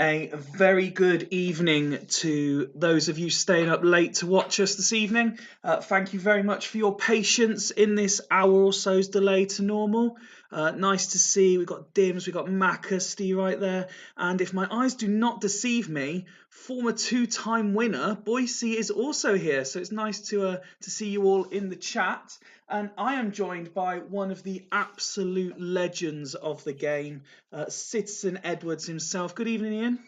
A very good evening to those of you staying up late to watch us this evening. Thank you very much for your patience in this hour or so's delay to normal. Nice to see we've got Dims, we've got Macasty right there, and if my eyes do not deceive me, former two-time winner Boise is also here. So it's nice to see you all in the chat. And I am joined by one of the absolute legends of the game, Citizen Edwards himself. Good evening, Ian.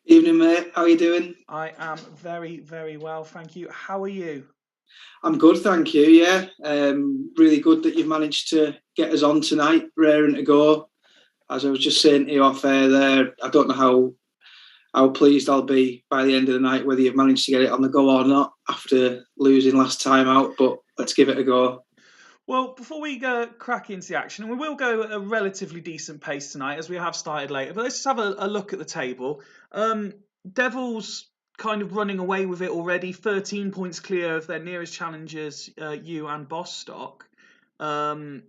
Evening, mate. How are you doing? I am very, very well, thank you. How are you? I'm good, thank you. Yeah, really good that you've managed to get us on tonight, raring to go. As I was just saying to you off air there, I don't know how pleased I'll be by the end of the night, whether you've managed to get it on the go or not after losing last time out, but let's give it a go. Well, before we go crack into the action, and we will go at a relatively decent pace tonight as we have started later, but let's just have a look at the table. Devils kind of running away with it already, 13 points clear of their nearest challengers, you and Bostock. But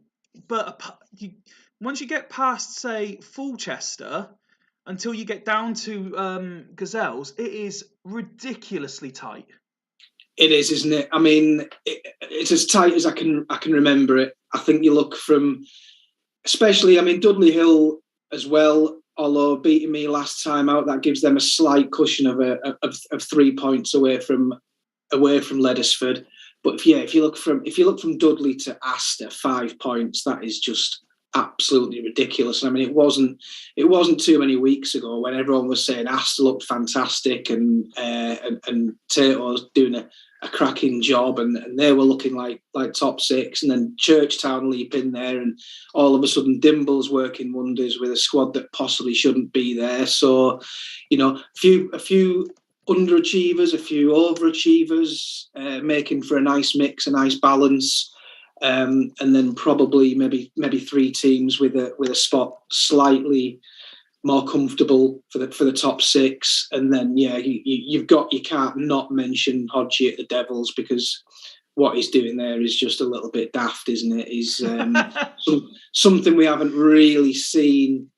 once you get past, say, Fulchester, until you get down to Gazelles, it is ridiculously tight. It is, isn't it? I mean, it's as tight as I can remember it. I think you look from, especially, I mean, Dudley Hill as well. Although beating me last time out, that gives them a slight cushion of 3 points away from Leddersford. But if you look from Dudley to Astor, 5 points, that is just absolutely ridiculous. I mean, it wasn't too many weeks ago when everyone was saying Astor looked fantastic and Tato's doing a cracking job, and they were looking like top six, and then Churchtown leap in there, and all of a sudden Dimble's working wonders with a squad that possibly shouldn't be there. So, you know, a few underachievers, a few overachievers, making for a nice mix, a nice balance. And then probably maybe three teams with a spot slightly more comfortable for the top six, and then you can't not mention Hodgie at the Devils, because what he's doing there is just a little bit daft, isn't it? He's something we haven't really seen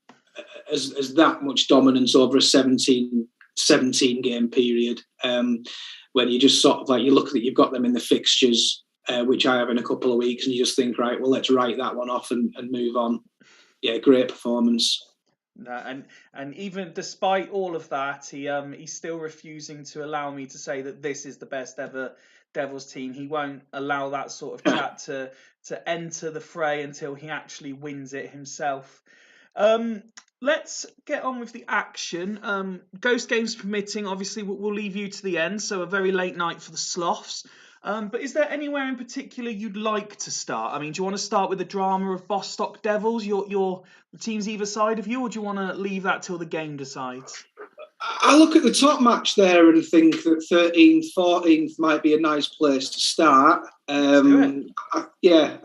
as that much dominance over a 17 game period. When you just sort of like, you look at it, you've got them in the fixtures, which I have in a couple of weeks, and you just think, right, well, let's write that one off and move on. Yeah, great performance. And even despite all of that, he's still refusing to allow me to say that this is the best ever Devils team. He won't allow that sort of chat to enter the fray until he actually wins it himself. Let's get on with the action. Ghost games permitting, obviously we'll leave you to the end, so a very late night for the Sloths. But is there anywhere in particular you'd like to start? I mean, do you want to start with the drama of Bostock Devils, your teams either side of you, or do you want to leave that till the game decides? I look at the top match there and think that 13th, 14th might be a nice place to start. I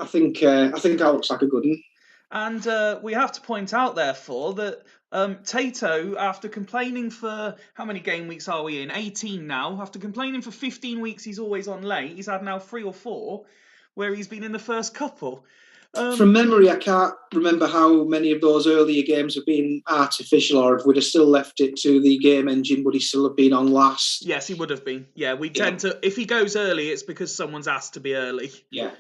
think that looks like a good one. And we have to point out, therefore, that Tato, after complaining for, how many game weeks are we in? 18 now. After complaining for 15 weeks he's always on late, he's had now 3 or 4 where he's been in the first couple. From memory, I can't remember how many of those earlier games have been artificial, or if we'd have still left it to the game engine, would he still have been on last? Yes, he would have been. Yeah, we tend to, if he goes early, it's because someone's asked to be early. Yeah.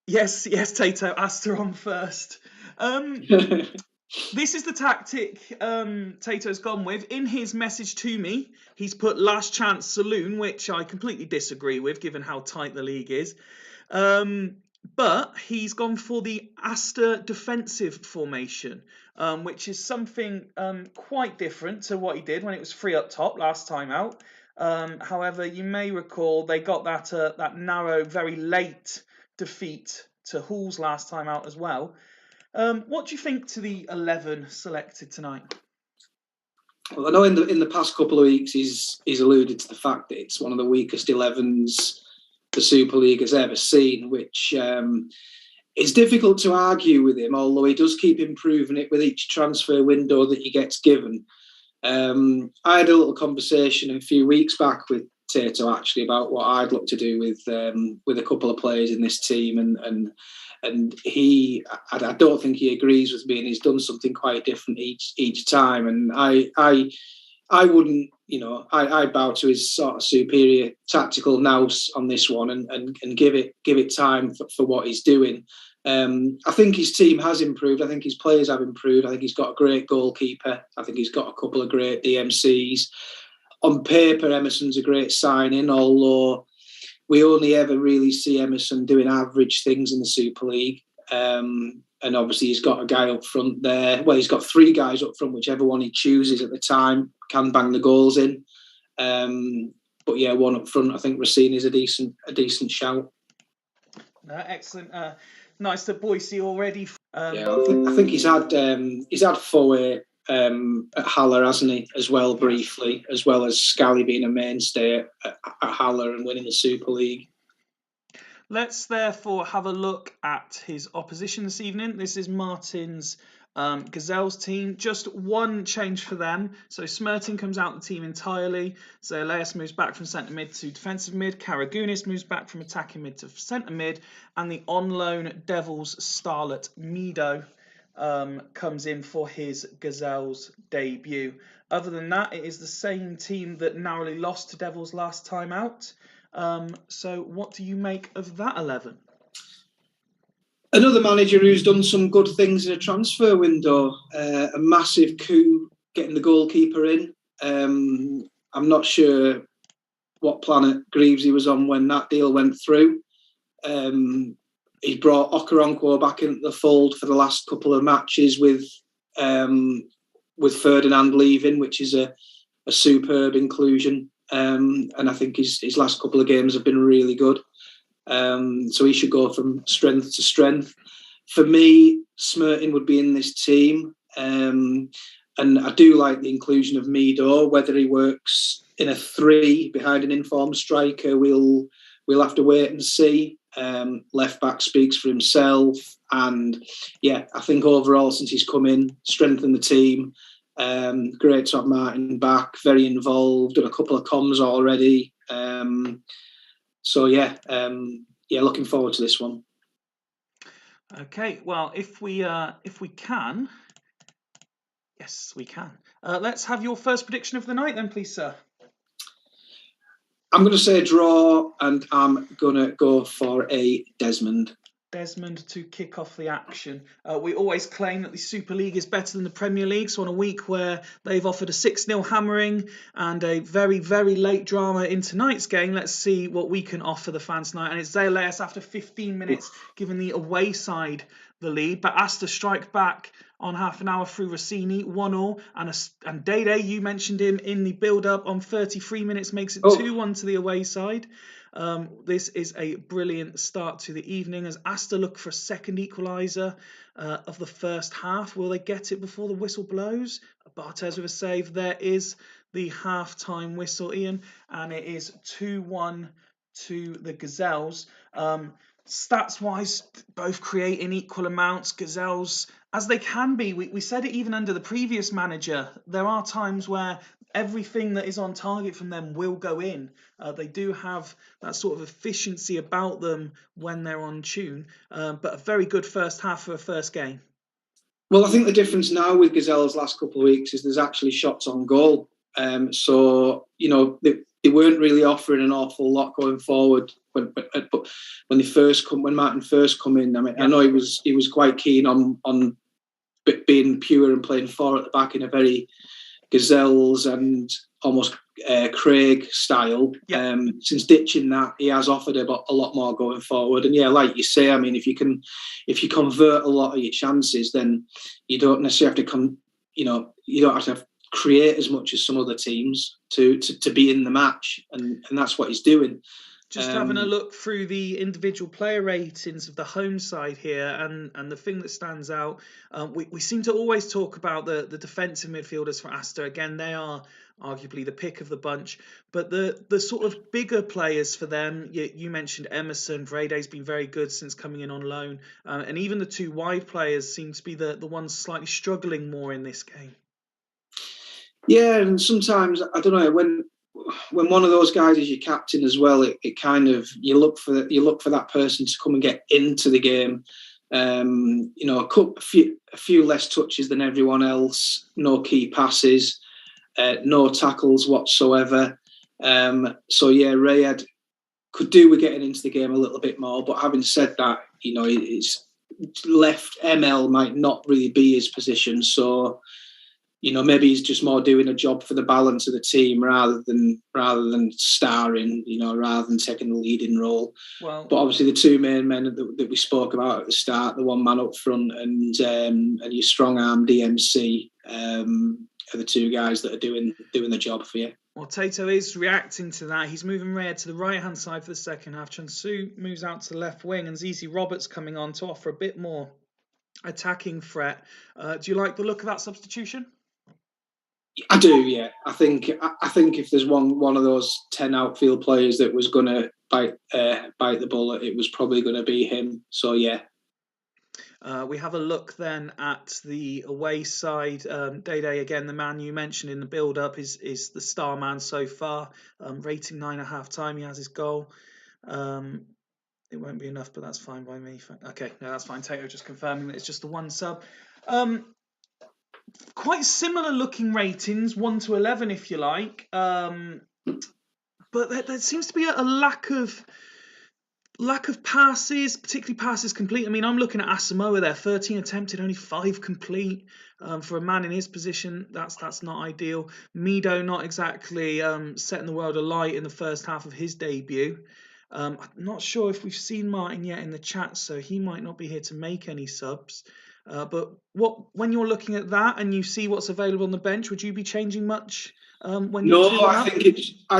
Yes, Tato, Astor on first. This is the tactic Tato's gone with. In his message to me, he's put last chance saloon, which I completely disagree with, given how tight the league is. But he's gone for the Astor defensive formation, which is something quite different to what he did when it was 3 up top last time out. However, you may recall they got that narrow, very late defeat to Halls last time out as well. What do you think to the 11 selected tonight? Well, I know in the past couple of weeks he's alluded to the fact that it's one of the weakest 11s the Super League has ever seen, which is difficult to argue with him, although he does keep improving it with each transfer window that he gets given. I had a little conversation a few weeks back with Tato actually about what I'd look to do with a couple of players in this team, and I don't think he agrees with me, and he's done something quite different each time, and I wouldn't, I bow to his sort of superior tactical nous on this one, and give it time for what he's doing. I think his team has improved. I think his players have improved. I think he's got a great goalkeeper. I think he's got a couple of great DMCs. On paper, Emerson's a great signing, although we only ever really see Emerson doing average things in the Super League. And obviously he's got a guy up front there. Well, he's got three guys up front, whichever one he chooses at the time can bang the goals in. But yeah, one up front, I think Rossini's a decent shout. Excellent. Nice that Boise already. Yeah, I think he's had Foe at Haller, hasn't he, as well, briefly, as well as Scally being a mainstay at Haller and winning the Super League. Let's therefore have a look at his opposition this evening. This is Martin's Gazelles team. Just one change for them. So Smertin comes out the team entirely. So Elias moves back from centre mid to defensive mid. Karagounis moves back from attacking mid to centre mid. And the on loan Devils starlet Mido comes in for his Gazelles debut. Other than that, it is the same team that narrowly lost to Devils last time out. So what do you make of that 11? Another manager who's done some good things in a transfer window. A massive coup getting the goalkeeper in. I'm not sure what planet Greavesy was on when that deal went through. He brought Okoronkwo back into the fold for the last couple of matches with Ferdinand leaving, which is a superb inclusion. And I think his last couple of games have been really good. So he should go from strength to strength. For me, Smertin would be in this team. And I do like the inclusion of Mido. Whether he works in a 3 behind an informed striker, we'll have to wait and see. Left back speaks for himself. And yeah, I think overall, since he's come in, strengthened the team. Great to have Martin back, very involved, done a couple of comms already. So looking forward to this one. Okay, well, if we can, yes, we can. Let's have your first prediction of the night, then, please, sir. I'm going to say a draw, and I'm going to go for a Desmond. Desmond to kick off the action. We always claim that the Super League is better than the Premier League, so on a week where they've offered a 6-0 hammering and a very, very late drama in tonight's game, let's see what we can offer the fans tonight. And it's Zayleas after 15 minutes giving the away side the lead, but Asta strike back on half an hour through Rossini, 1-1, and Dede, you mentioned him in the build-up, on 33 minutes makes it 2-1 to the away side. This is a brilliant start to the evening as Asta look for a second equaliser of the first half. Will they get it before the whistle blows? Barthez with a save. There is the half-time whistle, Ian, and it is 2-1 to the Gazelles. Stats-wise, both create in equal amounts. Gazelles, as they can be, we said it even under the previous manager, there are times where everything that is on target from them will go in. They do have that sort of efficiency about them when they're on tune, but a very good first half for a first game. Well, I think the difference now with Gazelle's last couple of weeks is there's actually shots on goal. So, they weren't really offering an awful lot going forward when Martin first come in. I mean, I know he was quite keen on being pure and playing 4 at the back in a very Gazelles and almost Craig style. Since ditching that, he has offered a lot more going forward. And yeah, like you say, I mean, if you convert a lot of your chances, then you don't necessarily have to you don't have to create as much as some other teams to be in the match, and that's what he's doing. Just having a look through the individual player ratings of the home side here, and the thing that stands out, we seem to always talk about the defensive midfielders for Asta. Again, they are arguably the pick of the bunch, but the sort of bigger players for them, you mentioned Emerson. Vrede's been very good since coming in on loan, and even the 2 wide players seem to be the ones slightly struggling more in this game. Yeah, and sometimes, I don't know, when one of those guys is your captain as well, it kind of you look for that person to come and get into the game. A few less touches than everyone else, no key passes, no tackles whatsoever. So yeah, Rayad could do with getting into the game a little bit more. But having said that, it's left ML might not really be his position. So, maybe he's just more doing a job for the balance of the team rather than starring, rather than taking the leading role. Well, but obviously the two main men that we spoke about at the start, the one man up front and your strong arm DMC, are the two guys that are doing the job for you. Well, Tato is reacting to that. He's moving Rayad to the right-hand side for the second half. Chunsu moves out to the left wing, and Zizi Roberts coming on to offer a bit more attacking threat. Do you like the look of that substitution? I do, yeah. I think if there's one of those 10 outfield players that was going to bite the bullet, it was probably going to be him. So, yeah. We have a look then at the away side. Dede, again, the man you mentioned in the build-up, is the star man so far. Rating 9 at half-time. He has his goal. It won't be enough, but that's fine by me. Okay, no, that's fine. Tato just confirming that it's just the one sub. Quite similar looking ratings, 1 to 11, if you like. But there seems to be a lack of passes, particularly passes complete. I mean, I'm looking at Asamoah there, 13 attempted, only 5 complete. For a man in his position, that's not ideal. Mido not exactly setting the world alight in the first half of his debut. I'm not sure if we've seen Martin yet in the chat, so he might not be here to make any subs. But when you're looking at that and you see what's available on the bench, would you be changing much? I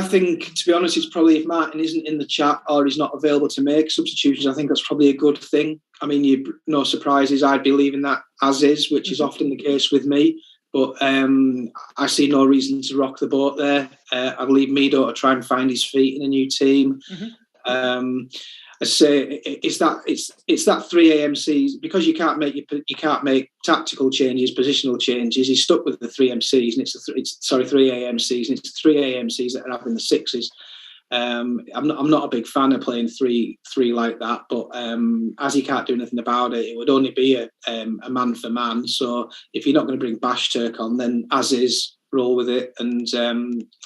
think to be honest, it's probably if Martin isn't in the chat or he's not available to make substitutions, I think that's probably a good thing. I mean, no surprises. I'd be leaving that as is, which is often the case with me. But I see no reason to rock the boat there. I'd leave Mido to try and find his feet in a new team. I say it's that 3 AMCs because you can't make tactical changes, positional changes. He's stuck with the 3 MCs and it's 3 AMCs and it's 3 AMCs that are having the 6s. I'm not a big fan of playing three like that, but as he can't do anything about it, it would only be a man for man. So if you're not going to bring Bash Turk on, then as is, roll with it and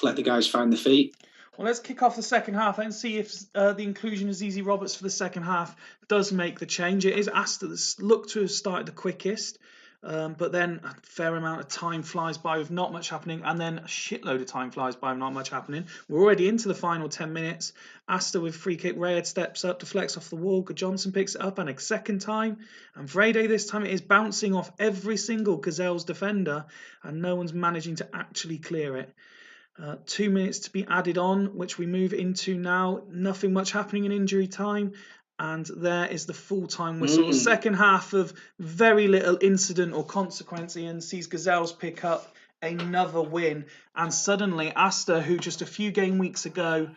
let the guys find the feet. Well, let's kick off the second half and see if the inclusion of Zizi Roberts for the second half does make the change. It is Asta that's looked to have started the quickest, but then a fair amount of time flies by with not much happening, and then a shitload of time flies by with not much happening. We're already into the final 10 minutes. Asta with free kick. Rayad steps up, deflects off the wall. Johnson picks it up, and a second time. And Vrede this time it is bouncing off every single Gazelle's defender, and no one's managing to actually clear it. 2 minutes to be added on, which we move into now. Nothing much happening in injury time. And there is the full-time whistle. Second half of very little incident or consequence. Ian sees Gazelles pick up another win. And suddenly Asta, who just a few game weeks ago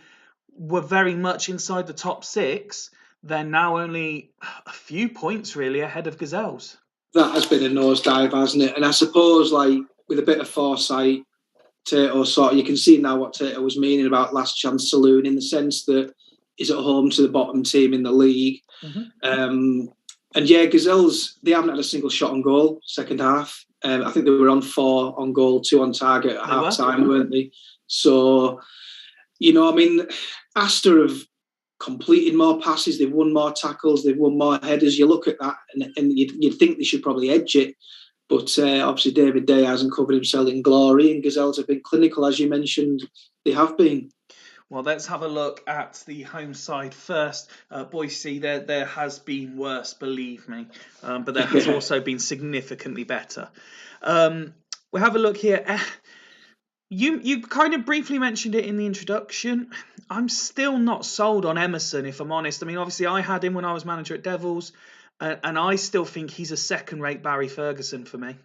were very much inside the top 6, they're now only a few points really ahead of Gazelles. That has been a nosedive, hasn't it? And I suppose with a bit of foresight, Tato you can see now what Tato was meaning about last chance saloon in the sense that he's at home to the bottom team in the league. And yeah, Gazelles, they haven't had a single shot on goal second half. I think they were on 4 on goal, 2 on target at half time, weren't they? So, Asta have completed more passes, they've won more tackles, they've won more headers. You look at that and you'd think they should probably edge it. But obviously David Day hasn't covered himself in glory, and Gazelles have been clinical, as you mentioned. They have been. Well, let's have a look at the home side first. Boise, there has been worse, believe me, but there has also been significantly better. We'll have a look here. You kind of briefly mentioned it in the introduction. I'm still not sold on Emerson, if I'm honest. I mean, obviously I had him when I was manager at Devils. And I still think he's a second-rate Barry Ferguson for me.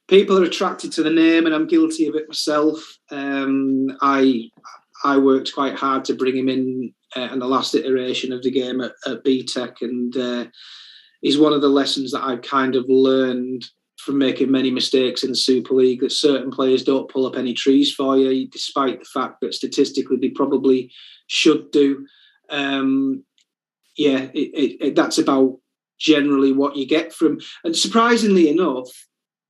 People are attracted to the name, and I'm guilty of it myself. I worked quite hard to bring him in the last iteration of the game at BTEC, and he's one of the lessons that I kind of learned from making many mistakes in the Super League, that certain players don't pull up any trees for you, despite the fact that statistically they probably should do. That's about generally what you get from. And surprisingly enough,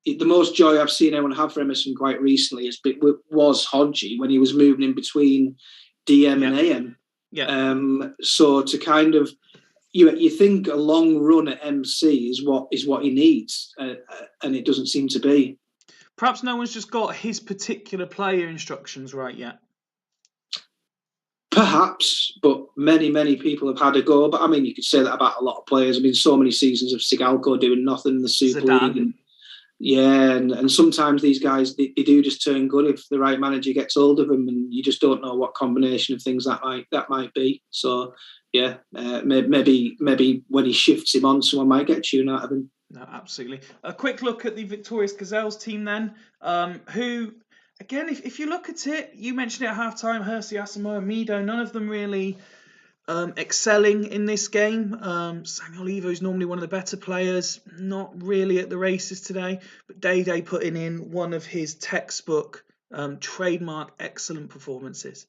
the most joy I've seen anyone have for Emerson quite recently was Hodgie when he was moving in between DM and AM. Yeah. So to kind of, you think a long run at MC is what he needs, and it doesn't seem to be. Perhaps no one's just got his particular player instructions right yet. Perhaps, but many people have had a go. But I mean, you could say that about a lot of players. I mean, so many seasons of Sigalko doing nothing in the Super League. And sometimes these guys, they do just turn good if the right manager gets hold of them, and you just don't know what combination of things that might be. So, yeah, maybe when he shifts him on, someone might get a tune out of him. No, absolutely. A quick look at the Victorious Gazelles team then, who, again, if you look at it, you mentioned it at halftime, Hersey, Asamoah, Mido, none of them really excelling in this game. Sanglivo is normally one of the better players, not really at the races today, but Day putting in one of his textbook trademark excellent performances.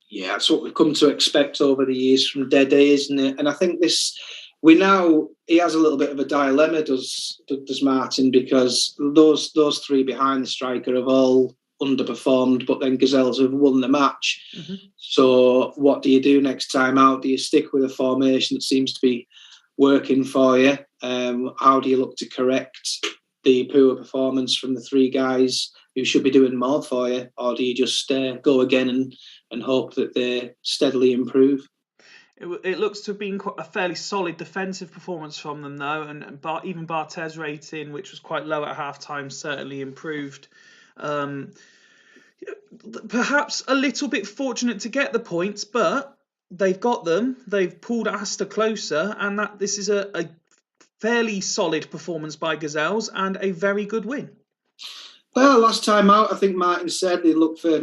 Yeah, that's what we've come to expect over the years from Dede, isn't it? And I think he has a little bit of a dilemma, does Martin, because those three behind the striker have all underperformed, but then Gazelles have won the match. Mm-hmm. So what do you do next time out? Do you stick with a formation that seems to be working for you? How do you look to correct the poor performance from the three guys who should be doing more for you? Or do you just go again and hope that they steadily improve? It looks to have been a fairly solid defensive performance from them, though, and even Barthez rating, which was quite low at half-time, certainly improved. Perhaps a little bit fortunate to get the points, but they've got them. They've pulled Astor closer, and this is a fairly solid performance by Gazelles and a very good win. Well, last time out, I think Martin said they look for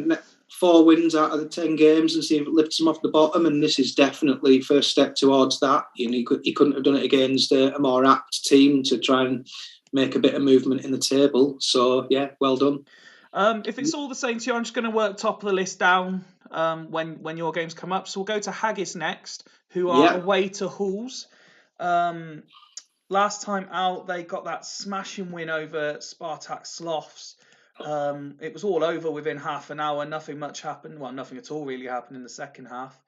4 wins out of the 10 games and see if it lifts them off the bottom, and this is definitely first step towards that. He couldn't have done it against a more apt team to try and make a bit of movement in the table. So, yeah, well done. If it's all the same to you, I'm just going to work top of the list down when your games come up. So we'll go to Haggis next, who are away to Halls. Last time out, they got that smashing win over Spartak Sloths. It was all over within half an hour. Nothing much happened. Well, nothing at all really happened in the second half.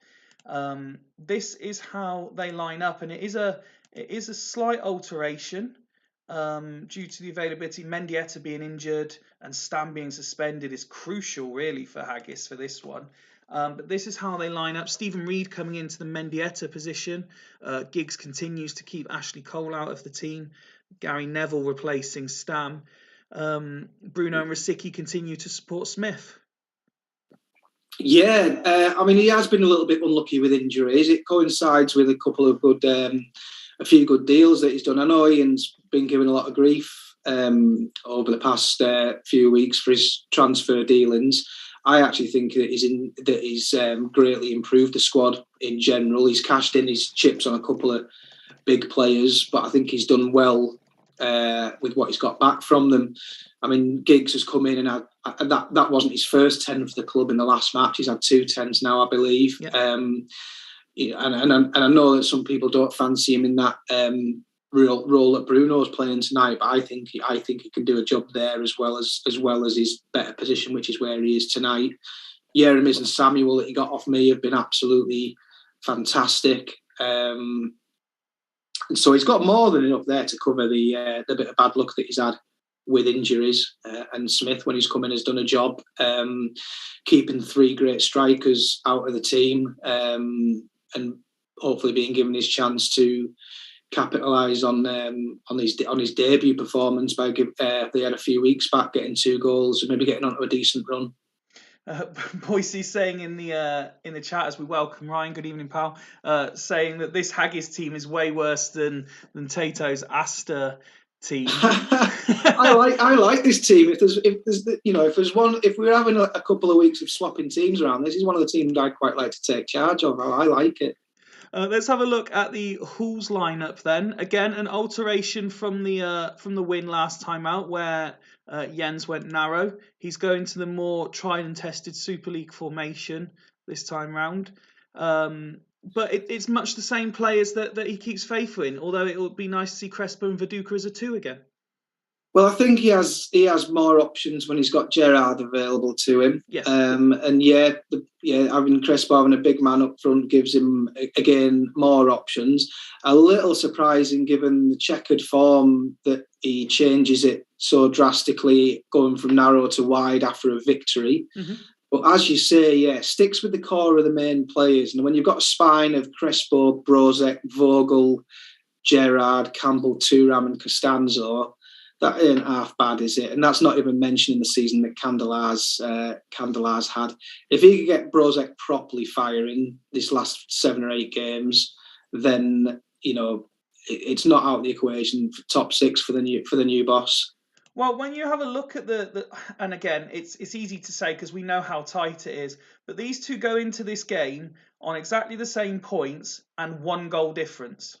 This is how they line up, and it is a slight alteration due to the availability. Mendieta being injured and Stam being suspended is crucial, really, for Haggis for this one. But this is how they line up. Stephen Reed coming into the Mendieta position. Giggs continues to keep Ashley Cole out of the team. Gary Neville replacing Stam. Bruno and Rosicky continue to support Smith. Yeah, I mean, he has been a little bit unlucky with injuries. It coincides with a couple of a few good deals that he's done. I know Ian's been given a lot of grief over the past few weeks for his transfer dealings. I actually think that he's greatly improved the squad in general. He's cashed in his chips on a couple of big players, but I think he's done well with what he's got back from them. I mean, Giggs has come in and that wasn't his first 10 for the club in the last match. He's had 2 10s now, I believe. Yep. And I know that some people don't fancy him in that role that Bruno's playing tonight, but I think he can do a job there as well as his better position, which is where he is tonight. Yeremis and Samuel that he got off me have been absolutely fantastic. And so he's got more than enough there to cover the bit of bad luck that he's had with injuries. And Smith, when he's come in, has done a job keeping 3 great strikers out of the team and hopefully being given his chance to capitalise on his debut performance by they had a few weeks back getting 2 goals and maybe getting onto a decent run. Boise saying in the chat as we welcome Ryan, good evening, pal, saying that this Haggis team is way worse than Tato's Astor team. I like this team. If we're having a couple of weeks of swapping teams around, this is one of the teams I'd quite like to take charge of. I like it. Let's have a look at the Hall's lineup then. Again, an alteration from the win last time out, where Jens went narrow. He's going to the more tried and tested Super League formation this time round. But it's much the same players that he keeps faith in. Although it would be nice to see Crespo and Viduka as a 2 again. Well, I think he has more options when he's got Gerrard available to him. Yes. And having Crespo having a big man up front gives him again more options. A little surprising given the checkered form that he changes it so drastically, going from narrow to wide after a victory. Mm-hmm. But as you say, sticks with the core of the main players. And when you've got a spine of Crespo, Brožek, Vogel, Gerrard, Campbell, Thuram, and Costanzo, that ain't half bad, is it? And that's not even mentioning the season that Candelar's had. If he could get Brožek properly firing this last 7 or 8 games, then it's not out of the equation for top 6 for the new boss. Well, when you have a look at and again, it's easy to say because we know how tight it is, but these two go into this game on exactly the same points and 1 goal difference.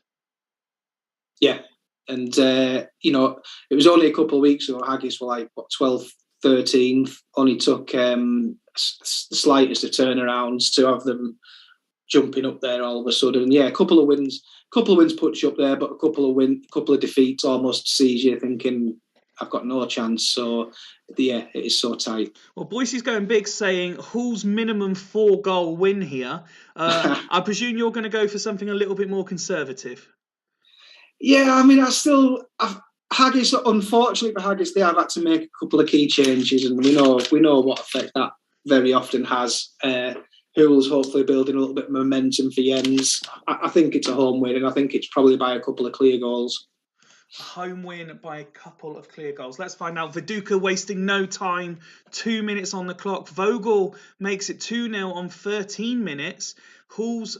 Yeah. And, it was only a couple of weeks ago, Haggis were like, 12th, 13th, only took the slightest of turnarounds to have them jumping up there all of a sudden. Yeah, a couple of wins puts you up there, but a couple of defeats almost sees you thinking, I've got no chance. So, yeah, it is so tight. Well, Boise's going big, saying Hull's minimum 4-goal win here. I presume you're going to go for something a little bit more conservative. Yeah, I mean, Haggis, unfortunately for Haggis, they have had to make a couple of key changes, and we know what effect that very often has. Hull's hopefully building a little bit of momentum for Jens. I think it's a home win, and I think it's probably by a couple of clear goals. A home win by a couple of clear goals. Let's find out. Viduka wasting no time. 2 minutes on the clock. Vogel makes it 2-0 on 13 minutes. Hull's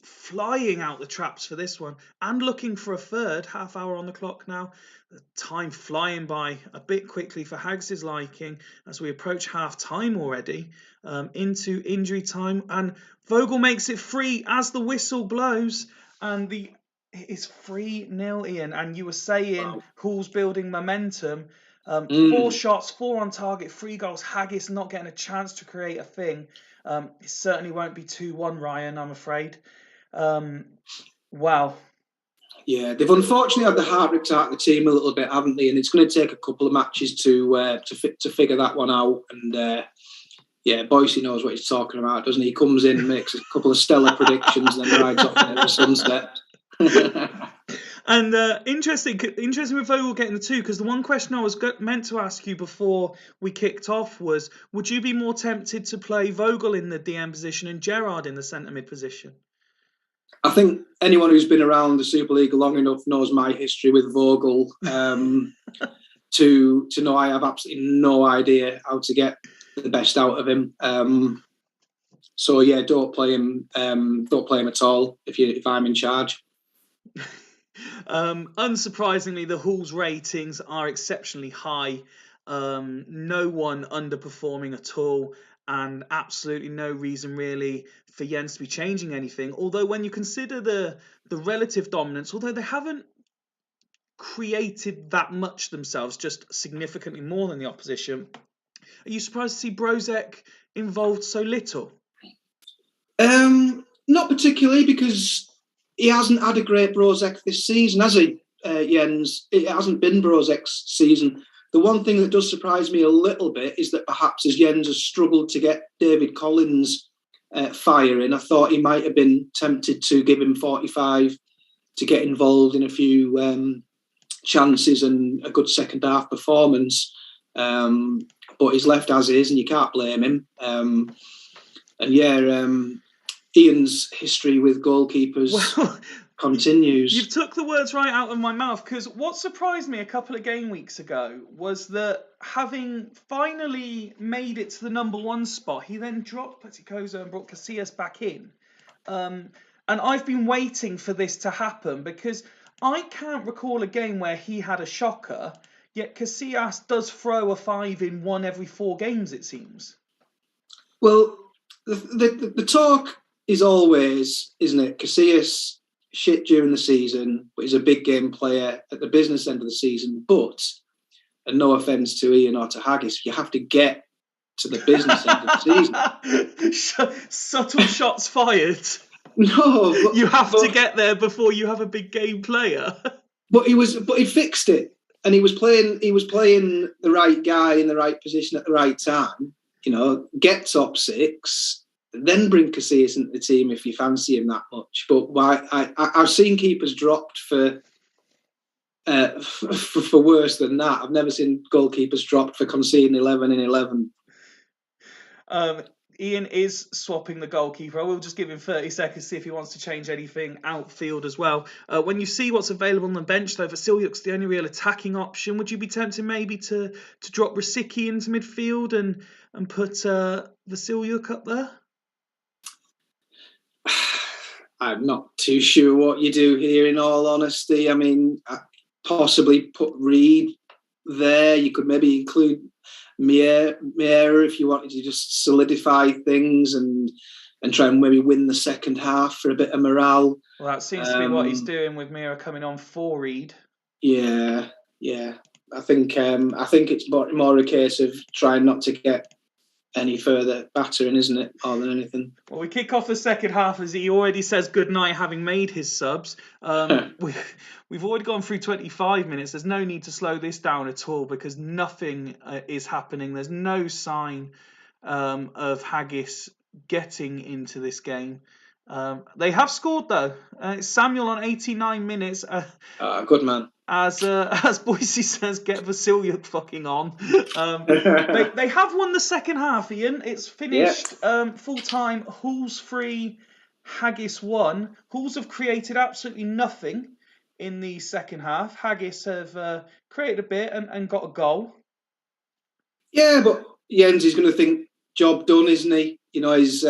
flying out the traps for this one and looking for a third. Half hour on the clock now. The time flying by a bit quickly for Hags' liking as we approach half time already, into injury time, and Vogel makes it 3 as the whistle blows, and it is 3-0, Ian. And you were saying, wow, Hull's building momentum. 4 shots, 4 on target, 3 goals. Haggis not getting a chance to create a thing. It certainly won't be 2-1, Ryan, I'm afraid. Wow. Yeah, they've unfortunately had the heart ripped out of the team a little bit, haven't they? And it's going to take a couple of matches to figure that one out. And Boise knows what he's talking about, doesn't he? He comes in, makes a couple of stellar predictions, and then rides off into the sunset. And interesting with Vogel getting the 2, because the one question I was meant to ask you before we kicked off was, would you be more tempted to play Vogel in the DM position and Gerrard in the centre mid position? I think anyone who's been around the Super League long enough knows my history with Vogel to know I have absolutely no idea how to get the best out of him. So yeah, don't play him at all if I'm in charge. Unsurprisingly, the Hull's ratings are exceptionally high. No one underperforming at all, and absolutely no reason really for Jens to be changing anything. Although when you consider the relative dominance, although they haven't created that much themselves, just significantly more than the opposition, are you surprised to see Brožek involved so little? Not particularly, because he hasn't had a great Brožek this season, has he, Jens? It hasn't been Brožek's season. The one thing that does surprise me a little bit is that perhaps as Jens has struggled to get David Collins firing, I thought he might have been tempted to give him 45 to get involved in a few chances and a good second half performance. But he's left as is, and you can't blame him. Ian's history with goalkeepers continues. You've took the words right out of my mouth, because what surprised me a couple of game weeks ago was that having finally made it to the number 1 spot, he then dropped Peticozo and brought Casillas back in. And I've been waiting for this to happen, because I can't recall a game where he had a shocker, yet Casillas does throw a 5 in 1 every 4 games, it seems. Well, the talk is always, isn't it? Casillas, shit during the season, but he's a big game player at the business end of the season. But, and no offence to Ian or to Haggis, you have to get to the business end of the season. Subtle shots fired. No, but you have to get there before you have a big game player. But he fixed it, and he was playing the right guy in the right position at the right time. You know, get top six, then bring Casillas into the team if you fancy him that much. But I've seen keepers dropped for worse than that. I've never seen goalkeepers dropped for conceding 11 in 11. Ian is swapping the goalkeeper. I will just give him 30 seconds to see if he wants to change anything outfield as well. When you see what's available on the bench, though, Vasilyuk's the only real attacking option. Would you be tempted maybe to drop Rosicky into midfield and put Vasilyuk up there? I'm not too sure what you do here, in all honesty. I mean, possibly put Reed there. You could maybe include Miera if you wanted to just solidify things and try and maybe win the second half for a bit of morale. Well, that seems to be what he's doing with Miera coming on for Reed. Yeah. I think it's more a case of trying not to get any further battering, isn't it, more than anything? Well, we kick off the second half as he already says goodnight, having made his subs. We've already gone through 25 minutes. There's no need to slow this down at all because nothing is happening. There's no sign of Haggis getting into this game. They have scored, though. It's Samuel on 89 minutes. Good man. As Boise says, get Vasilyuk fucking on. They have won the second half, Ian. It's finished full time. Halls 3, Haggis 1. Halls have created absolutely nothing in the second half. Haggis have created a bit and got a goal. Yeah, but Jens is going to think job done, isn't he? You know, he's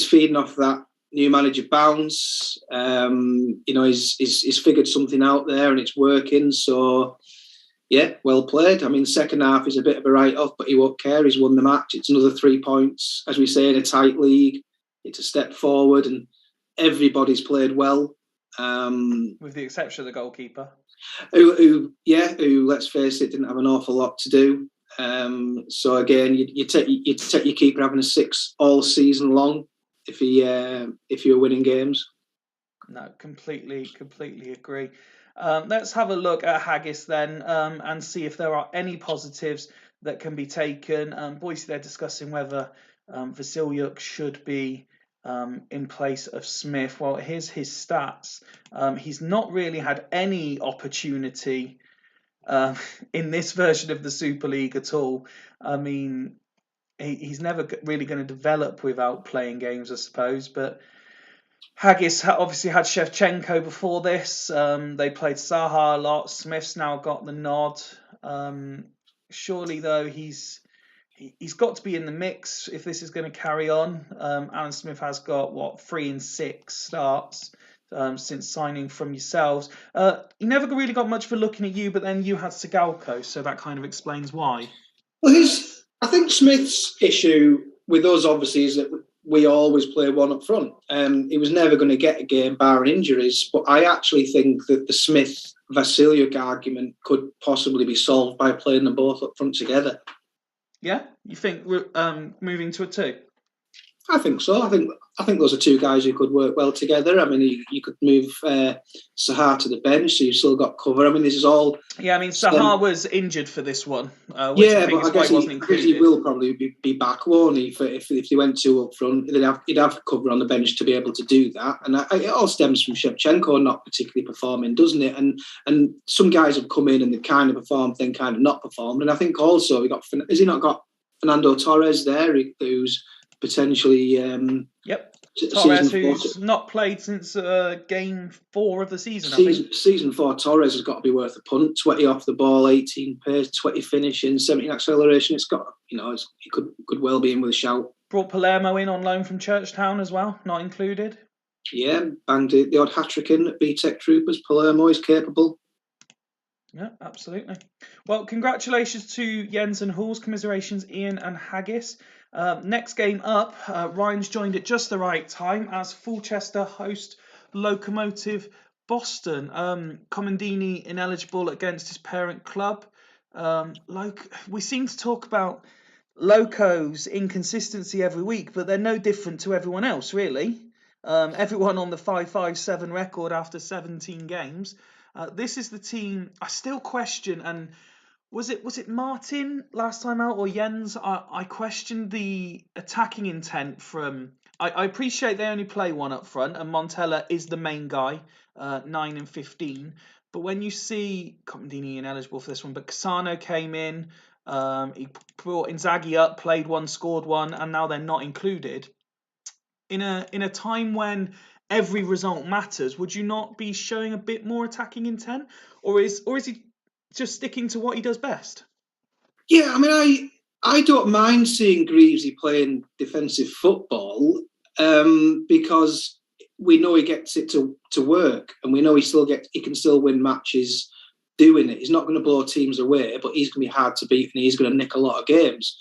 feeding off that new manager bounce. You know, he's figured something out there and it's working. So, yeah, well played. I mean, second half is a bit of a write-off, but he won't care. He's won the match. It's another 3 points. As we say, in a tight league, it's a step forward and everybody's played well. With the exception of the goalkeeper. Who, let's face it, didn't have an awful lot to do. So again, you take your keeper having a 6 all season long if you're winning games. No, completely agree. Let's have a look at Haggis then and see if there are any positives that can be taken. Boise, they're discussing whether Vasilyuk should be in place of Smith. Well, here's his stats. He's not really had any opportunity in this version of the Super League at all. I mean, he's never really going to develop without playing games, I suppose, but Haggis obviously had Shevchenko before this. They played Saha a lot. Smith's now got the nod. Surely, though, he's got to be in the mix if this is going to carry on. Alan Smith has got, 3 and 6 starts since signing from yourselves. He never really got much for looking at you, but then you had Sigalko, so that kind of explains why. Well, I think Smith's issue with us, obviously, is that we always play one up front. He was never going to get a game barring injuries, but I actually think that the Smith-Vasilyuk argument could possibly be solved by playing them both up front together. Yeah? You think we're moving to a 2? I think so. I think those are 2 guys who could work well together. I mean, you could move Sahar to the bench, so you've still got cover. I mean, this is all... Yeah, I mean, Sahar was injured for this one, which I think but I guess wasn't included. He will probably be back, won't he? If they went 2 up front, he'd have cover on the bench to be able to do that. And it all stems from Shevchenko not particularly performing, doesn't it? And some guys have come in and they kind of performed, then kind of not performed. And I think also has he not got Fernando Torres there, who's potentially... Torres, who's not played since game 4 of the season. Season 4, Torres has got to be worth a punt. 20 off the ball, 18 pace, 20 finishing, 17 acceleration. It's got, he could well be in with a shout. Brought Palermo in on loan from Churchtown as well, not included. Yeah, banged the odd hat-trick in at BTEC Troopers. Palermo is capable. Yeah, absolutely. Well, congratulations to Jens and Halls. Commiserations, Ian and Haggis. Next game up, Ryan's joined at just the right time as Fulchester host Locomotive Boston. Comandini ineligible against his parent club. We seem to talk about Loco's inconsistency every week, but they're no different to everyone else, really. Everyone on the 5-5-7 record after 17 games. This is the team I still question, and was it Martin last time out or Jens? I questioned the attacking intent from. I appreciate they only play one up front, and Montella is the main guy, 9 and 15. But when you see Comandini ineligible for this one, but Cassano came in, he brought Inzaghi up, played one, scored one, and now they're not included. In a time when every result matters, would you not be showing a bit more attacking intent, or is he just sticking to what he does best? Yeah, I mean, I don't mind seeing Greavesy playing defensive football because we know he gets it to work, and we know he can still win matches doing it. He's not going to blow teams away, but he's going to be hard to beat, and he's going to nick a lot of games.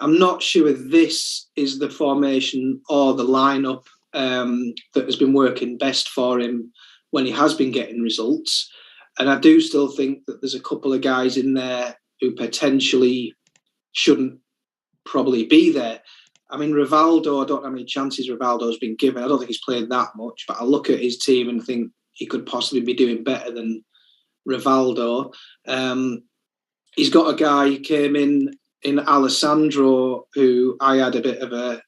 I'm not sure this is the formation or the lineup that has been working best for him when he has been getting results. And I do still think that there's a couple of guys in there who potentially shouldn't probably be there. I mean, Rivaldo, I don't know how many chances Rivaldo's been given. I don't think he's played that much, but I look at his team and think he could possibly be doing better than Rivaldo. He's got a guy who came in Alessandro, who I had a bit of a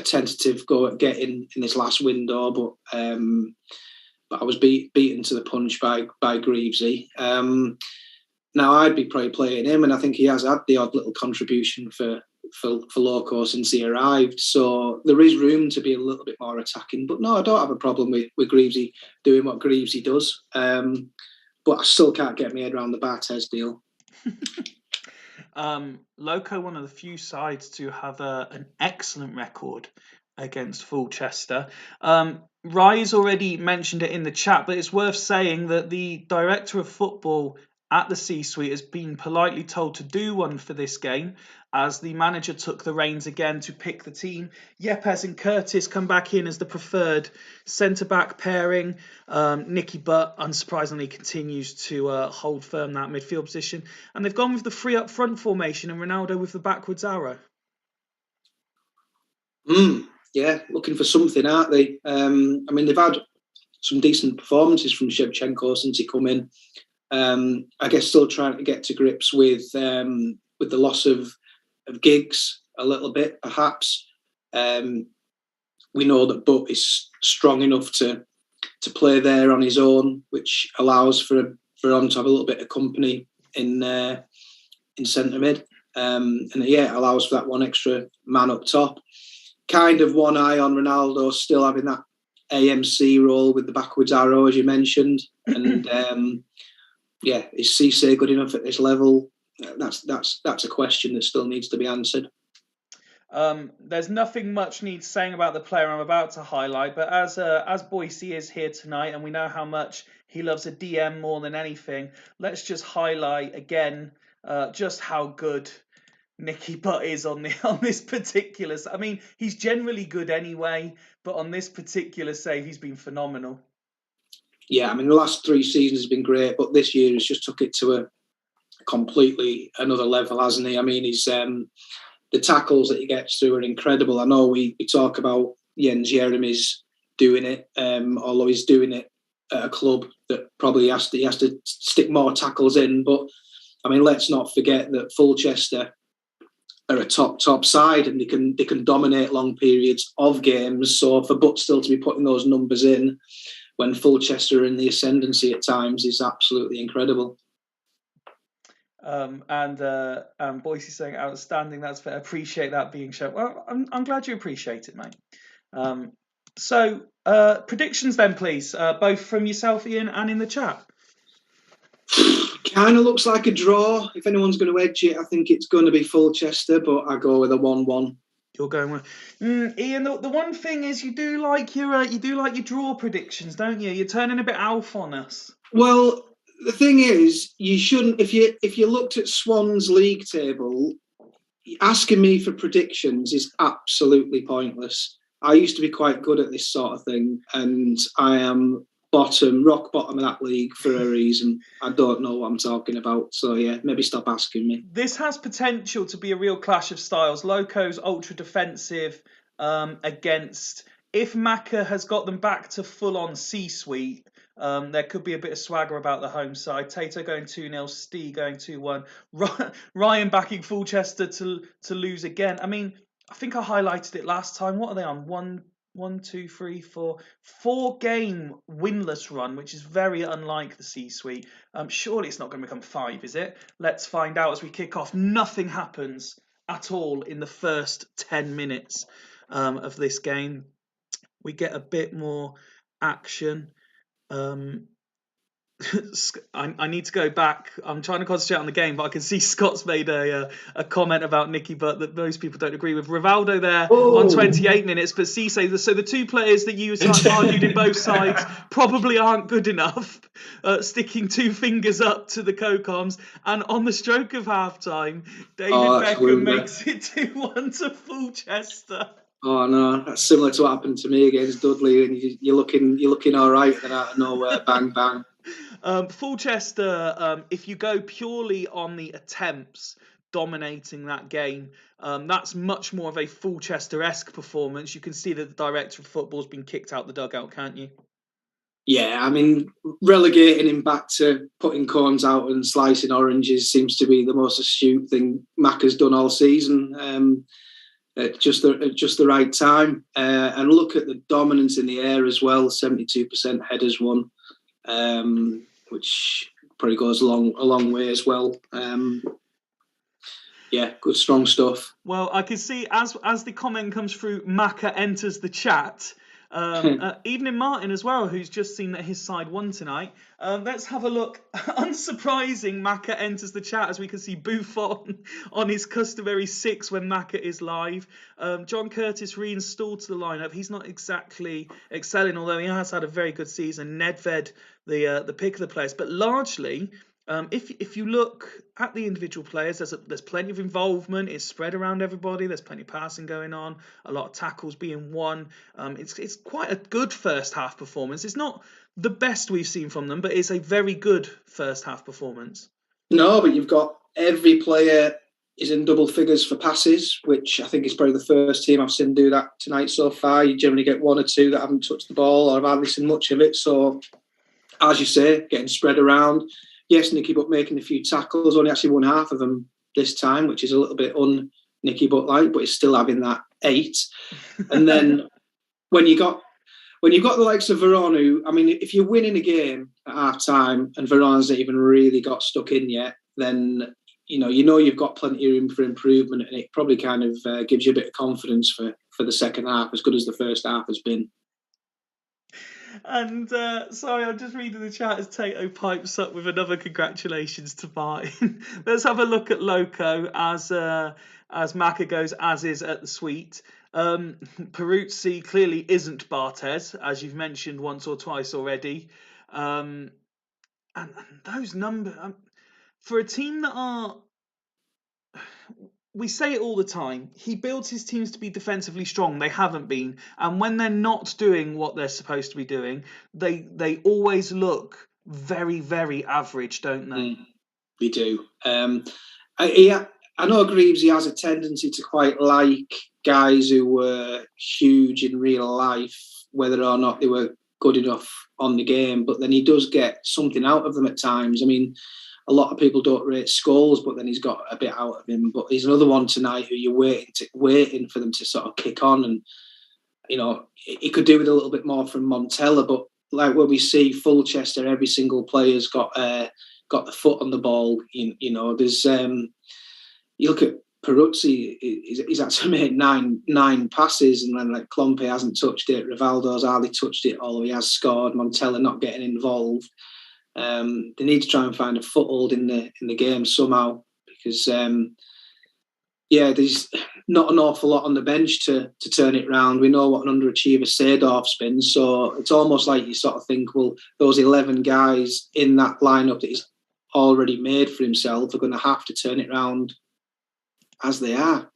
tentative go at getting in this last window, but I was beaten to the punch by Greavesy. Now I'd be probably playing him, and I think he has had the odd little contribution for Loco since he arrived. So there is room to be a little bit more attacking. But no, I don't have a problem with Greavesy doing what Greavesy does. But I still can't get my head around the Barthez deal. Loco, one of the few sides to have an excellent record against Fulchester. Rye's already mentioned it in the chat, but it's worth saying that the director of football at the C-suite has been politely told to do one for this game, as the manager took the reins again to pick the team. Yepes and Curtis come back in as the preferred centre-back pairing. Nicky Butt, unsurprisingly, continues to hold firm that midfield position. And they've gone with the free up front formation and Ronaldo with the backwards arrow. Yeah, looking for something, aren't they? I mean, they've had some decent performances from Shevchenko since he come in. I guess still trying to get to grips with the loss of Giggs a little bit, perhaps. We know that Butt is strong enough to play there on his own, which allows for him to have a little bit of company in centre mid, and yeah, it allows for that one extra man up top. Kind of one eye on Ronaldo still having that AMC role with the backwards arrow, as you mentioned, and yeah, is Cisse good enough at this level? That's a question that still needs to be answered. There's nothing much needs saying about the player I'm about to highlight, but as Boise is here tonight, and we know how much he loves a DM more than anything, let's just highlight again just how good Nicky Butt is on this particular. I mean, he's generally good anyway, but on this particular save, he's been phenomenal. Yeah, I mean, the last 3 seasons has been great, but this year he's just took it to a completely another level, hasn't he? I mean, he's the tackles that he gets through are incredible. I know we talk about Jens Jeremy's doing it, although he's doing it at a club that probably he has to stick more tackles in. But I mean, let's not forget that Fulchester are a top side, and they can dominate long periods of games. So for Butt still to be putting those numbers in when Fulchester are in the ascendancy at times is absolutely incredible. And Boise saying outstanding. That's fair. Appreciate that being shown. Well, I'm glad you appreciate it, mate. So predictions then, please, both from yourself, Ian, and in the chat. Kind of looks like a draw. If anyone's going to edge it, I think it's going to be Fulchester, but I go with a 1-1. You're going with Ian. The one thing is you do like your draw predictions, don't you? You're turning a bit alf on us. Well, the thing is, you shouldn't. If you looked at Swan's league table, asking me for predictions is absolutely pointless. I used to be quite good at this sort of thing, and I am rock bottom of that league for a reason. I don't know what I'm talking about. So yeah, maybe stop asking me. This has potential to be a real clash of styles. Loco's ultra defensive against. If Maka has got them back to full on C-suite, there could be a bit of swagger about the home side. Tato going 2-0, Stee going 2-1. Ryan backing Fulchester to lose again. I mean, I think I highlighted it last time. What are they on? One, two, three, four. 4-game winless run, which is very unlike the C-suite. Surely it's not going to become 5, is it? Let's find out as we kick off. Nothing happens at all in the first 10 minutes of this game. We get a bit more action. I need to go back. I'm trying to concentrate on the game, but I can see Scott's made a comment about Nicky Butt that most people don't agree with. Rivaldo there on 28 minutes, but Cisse, so the two players that you argued in both sides probably aren't good enough, sticking 2 fingers up to the COCOMs. And on the stroke of halftime, David Beckham makes it 2-1 to Fulchester. Oh no, that's similar to what happened to me against Dudley, and you're looking all right, and out of nowhere, bang bang. Fulchester, if you go purely on the attempts dominating that game, that's much more of a Fulchester-esque performance. You can see that the director of football's been kicked out the dugout, can't you? Yeah, I mean, relegating him back to putting corns out and slicing oranges seems to be the most astute thing Mac has done all season. At just the right time, and look at the dominance in the air as well. 72% headers won, which probably goes a long way as well. Yeah, good strong stuff. Well, I can see as the comment comes through, Maka enters the chat. Evening Martin as well, who's just seen that his side won tonight. Let's have a look. Unsurprising, Maka enters the chat as we can see Buffon on his customary 6 when Maka is live. John Curtis reinstalled to the lineup. He's not exactly excelling, although he has had a very good season. Nedved, the pick of the players, but largely. If you look at the individual players, there's plenty of involvement. It's spread around everybody. There's plenty of passing going on. A lot of tackles being won. It's quite a good first half performance. It's not the best we've seen from them, but it's a very good first half performance. No, but you've got every player is in double figures for passes, which I think is probably the first team I've seen do that tonight so far. You generally get 1 or 2 that haven't touched the ball or have hardly seen much of it. So, as you say, getting spread around. Yes, Nicky Butt making a few tackles, only actually won half of them this time, which is a little bit un-Nicky Butt-like, but he's still having that 8. And then when you've got the likes of Verona, who, I mean, if you're winning a game at half-time and Verona's not even really got stuck in yet, then you know you've got plenty of room for improvement, and it probably kind of gives you a bit of confidence for the second half, as good as the first half has been. And sorry, I'm just reading the chat as Tato pipes up with another congratulations to Martin. Let's have a look at Loco as Maka goes as is at the suite. Peruzzi clearly isn't Barthez, as you've mentioned once or twice already. And those numbers for a team that are. We say it all the time. He builds his teams to be defensively strong. They haven't been. And when they're not doing what they're supposed to be doing, they always look very, very average, don't they? They do. I know Greaves, he has a tendency to quite like guys who were huge in real life, whether or not they were good enough on the game. But then he does get something out of them at times. I mean, a lot of people don't rate Scholes, but then he's got a bit out of him. But he's another one tonight who you're waiting for them to sort of kick on. And, you know, he could do with a little bit more from Montella. But like when we see Fulchester, every single player's got the foot on the ball. You know, there's you look at Peruzzi, he's actually made nine passes, and then like Klompe hasn't touched it. Rivaldo's hardly touched it, although he has scored. Montella not getting involved. They need to try and find a foothold in the game somehow, because there's not an awful lot on the bench to turn it round. We know what an underachiever Seedorf's been, so it's almost like you sort of think, well, those 11 guys in that lineup that he's already made for himself are going to have to turn it round. as they are.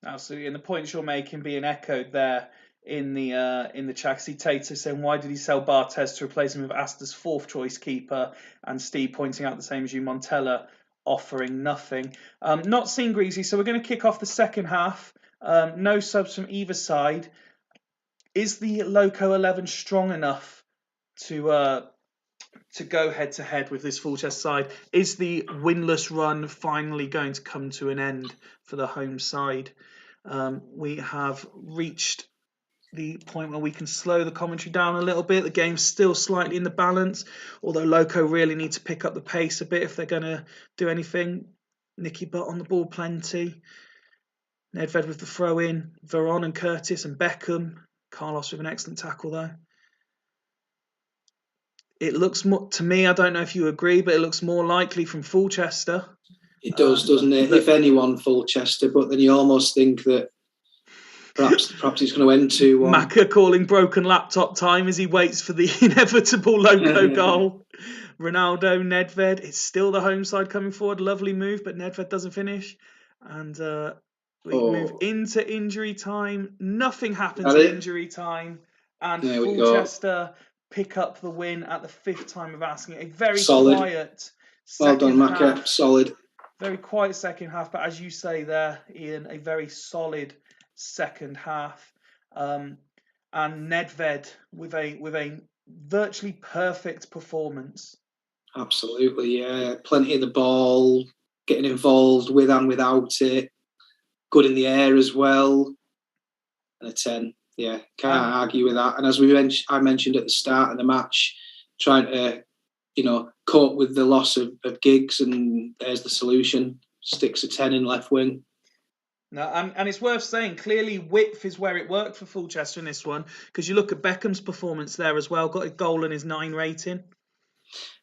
Absolutely, and the points you're making being echoed there in the chat. See Tato saying, why did he sell Barthez to replace him with Asta's fourth choice keeper? And Steve pointing out the same as you, Montella offering nothing. Not seen Greasy, so we're going to kick off the second half. No subs from either side. Is the Loco 11 strong enough to go head to head with this Fulchester side? Is the winless run finally going to come to an end for the home side? We have reached the point where we can slow the commentary down a little bit. The game's still slightly in the balance, although Loco really need to pick up the pace a bit if they're going to do anything. Nicky Butt on the ball plenty. Nedved with the throw in. Veron and Curtis and Beckham. Carlos with an excellent tackle though. It looks more, to me, I don't know if you agree, but it looks more likely from Fulchester. It does, doesn't it? If anyone, Fulchester, but then you almost think that perhaps it's going to end 2-1. Macca calling broken laptop time as he waits for the inevitable Loco goal. Ronaldo, Nedved, it's still the home side coming forward. Lovely move, but Nedved doesn't finish. And we move into injury time. Nothing happens in injury time. And Fulchester pick up the win at the 5th time of asking. A very quiet second half. Well done, Macca. Solid. Very quiet second half, but as you say there, Ian, a very solid second half. And Nedved with a virtually perfect performance. Absolutely, yeah. Plenty of the ball, getting involved with and without it. Good in the air as well. And a 10. Yeah, can't argue with that. And as I mentioned at the start of the match, trying to, cope with the loss of Giggs, and there's the solution. Sticks a 10 in left wing. No, and it's worth saying, clearly width is where it worked for Fulchester in this one, because you look at Beckham's performance there as well, got a goal and his 9 rating.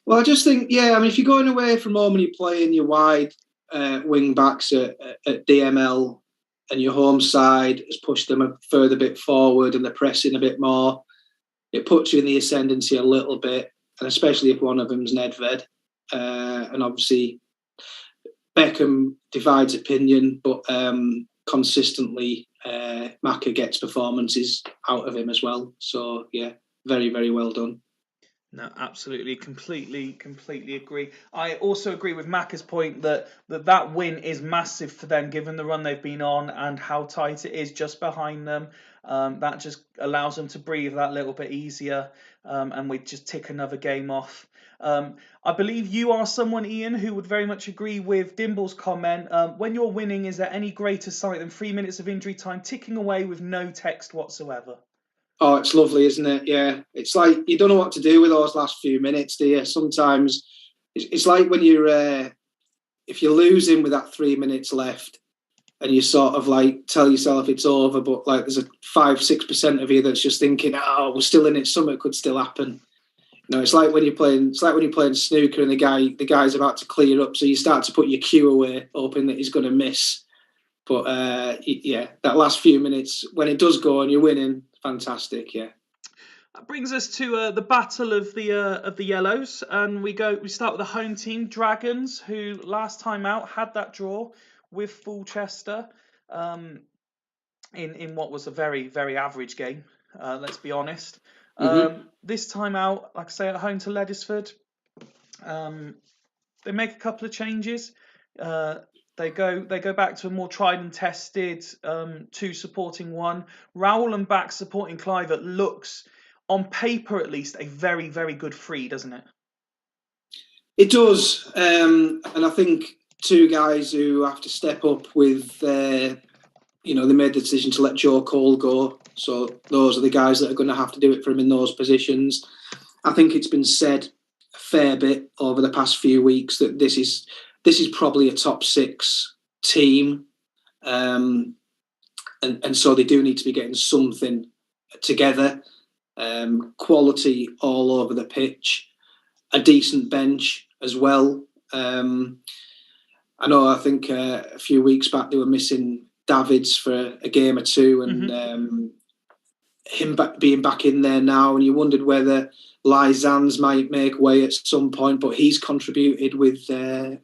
Well, I just think, if you're going away from home and you're playing your wide wing backs at DML, and your home side has pushed them a further bit forward and they're pressing a bit more, it puts you in the ascendancy a little bit, and especially if one of them's Nedved. And obviously, Beckham divides opinion, but consistently, Macca gets performances out of him as well. So, yeah, very, very well done. No, absolutely, completely agree. I also agree with Macca's point that win is massive for them, given the run they've been on and how tight it is just behind them. That just allows them to breathe that little bit easier, and we just tick another game off. I believe you are someone, Ian, who would very much agree with Dimble's comment. When you're winning, is there any greater sight than 3 minutes of injury time ticking away with no text whatsoever? Oh, it's lovely, isn't it? Yeah. It's like you don't know what to do with those last few minutes, do you? Sometimes it's like when you're, if you're losing with that 3 minutes left and you sort of like tell yourself it's over, but like there's a 5-6% of you that's just thinking, oh, we're still in it, something could still happen. It's like when you're playing snooker and the guy's about to clear up, so you start to put your cue away, hoping that he's going to miss. But that last few minutes, when it does go and you're winning, fantastic, yeah. That brings us to the battle of the yellows, and we start with the home team, Dragons, who last time out had that draw with Fulchester, in what was a very, very average game. Let's be honest. This time out, like I say, at home to Ledisford, they make a couple of changes. They go back to a more tried and tested 2 supporting 1. Rowell and back supporting Clive. It looks, on paper at least, a very, very good 3, doesn't it? It does. And I think 2 guys who have to step up with, they made the decision to let Joe Cole go. So those are the guys that are going to have to do it for him in those positions. I think it's been said a fair bit over the past few weeks that this is probably a top 6 team. And so they do need to be getting something together. Quality all over the pitch. A decent bench as well. I think a few weeks back they were missing Davids for a game or 2, and him being back in there now, and you wondered whether Lysan's might make way at some point, but he's contributed with a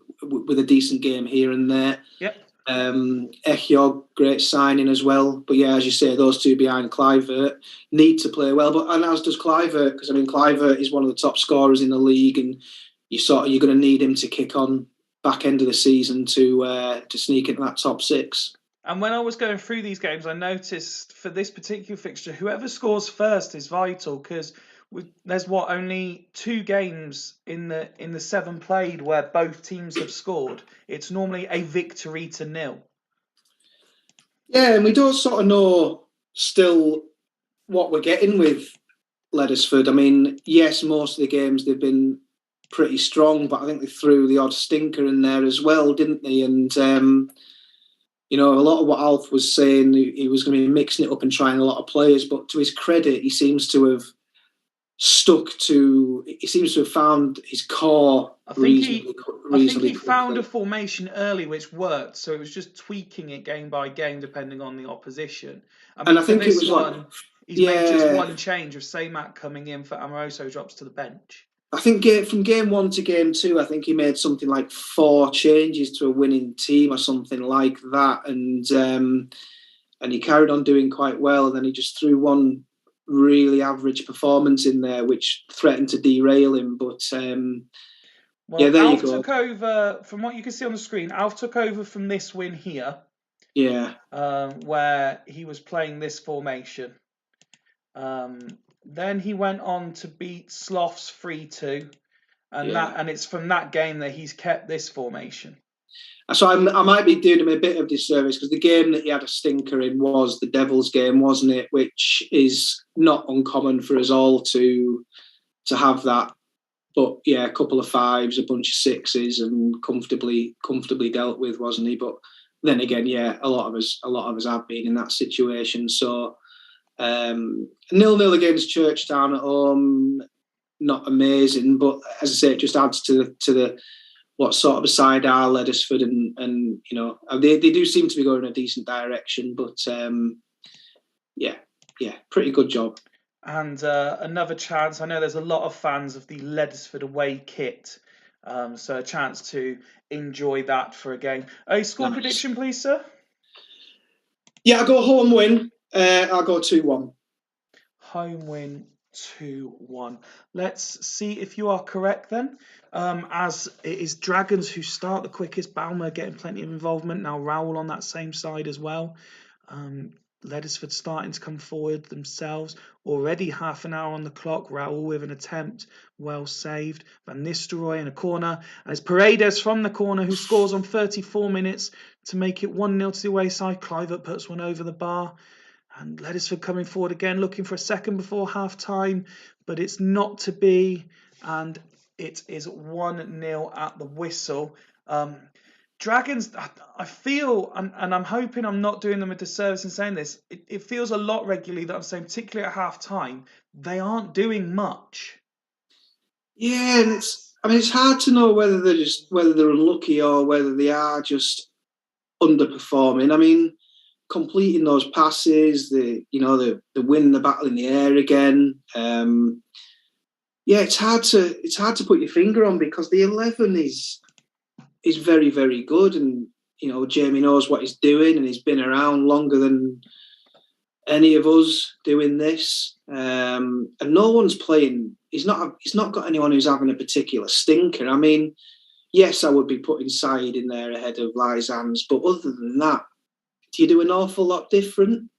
decent game here and there. Yep. Echiog, great signing as well. But yeah, as you say, those two behind Kluivert need to play well. But and as does Kluivert, because I mean Kluivert is one of the top scorers in the league, and you're going to need him to kick on back end of the season to sneak into that top six. And when I was going through these games, I noticed for this particular fixture, whoever scores first is vital because there's only 2 games in the 7 played where both teams have scored. It's normally a victory to 0. Yeah, and we don't sort of know still what we're getting with Leddersford. I mean, yes, most of the games they've been pretty strong, but I think they threw the odd stinker in there as well, didn't they? And a lot of what Alf was saying, he was going to be mixing it up and trying a lot of players. But to his credit, he seems to have found his core I think he quickly. found a formation early which worked, so it was just tweaking it game by game depending on the opposition. I mean, for this one, he's made just one change of Saymak coming in for Amoroso drops to the bench. I think from game 1 to game 2, I think he made something like 4 changes to a winning team or something like that, and he carried on doing quite well. And then he just threw one really average performance in there, which threatened to derail him. But yeah, there Alf you go. Took over from what you can see on the screen. Alf took over from this win here. Yeah. Where he was playing this formation. Then he went on to beat Sloths 3-2, and it's from that game that he's kept this formation. So I might be doing him a bit of disservice because the game that he had a stinker in was the Devils game, wasn't it? Which is not uncommon for us all to have that. But yeah, a couple of 5s, a bunch of 6s, and comfortably dealt with, wasn't he? But then again, yeah, a lot of us have been in that situation. So 0-0 against Churchtown at home, not amazing, but as I say, it just adds to the what sort of a side are Leddersford, and they do seem to be going in a decent direction. But yeah, pretty good job. And another chance. I know there's a lot of fans of the Leddersford away kit, so a chance to enjoy that for a game. A score prediction, please, sir? Yeah, I'll go home win. I'll go 2-1. Home win 2-1. Let's see if you are correct then. As it is Dragons who start the quickest. Balmer getting plenty of involvement. Now Raoul on that same side as well. Leddersford starting to come forward themselves. Already half an hour on the clock. Raoul with an attempt. Well saved. Van Nistelrooy in a corner. And it's Paredes from the corner who scores on 34 minutes to make it 1-0 to the away side. Kluivert puts one over the bar. And Leddersford coming forward again, looking for a second before half-time. But it's not to be. And it is 1-0 at the whistle. Dragons, I feel, and I'm hoping I'm not doing them a disservice in saying this, it feels a lot regularly that I'm saying, particularly at half-time, they aren't doing much. Yeah, and it's hard to know whether they're unlucky or whether they are just underperforming. I mean, completing those passes, the win the battle in the air again. It's hard to put your finger on because the 11 is very, very good, and Jamie knows what he's doing, and he's been around longer than any of us doing this. And no one's playing. He's not got anyone who's having a particular stinker. I mean, yes, I would be putting Said in there ahead of Lysands, but other than that, do you do an awful lot different?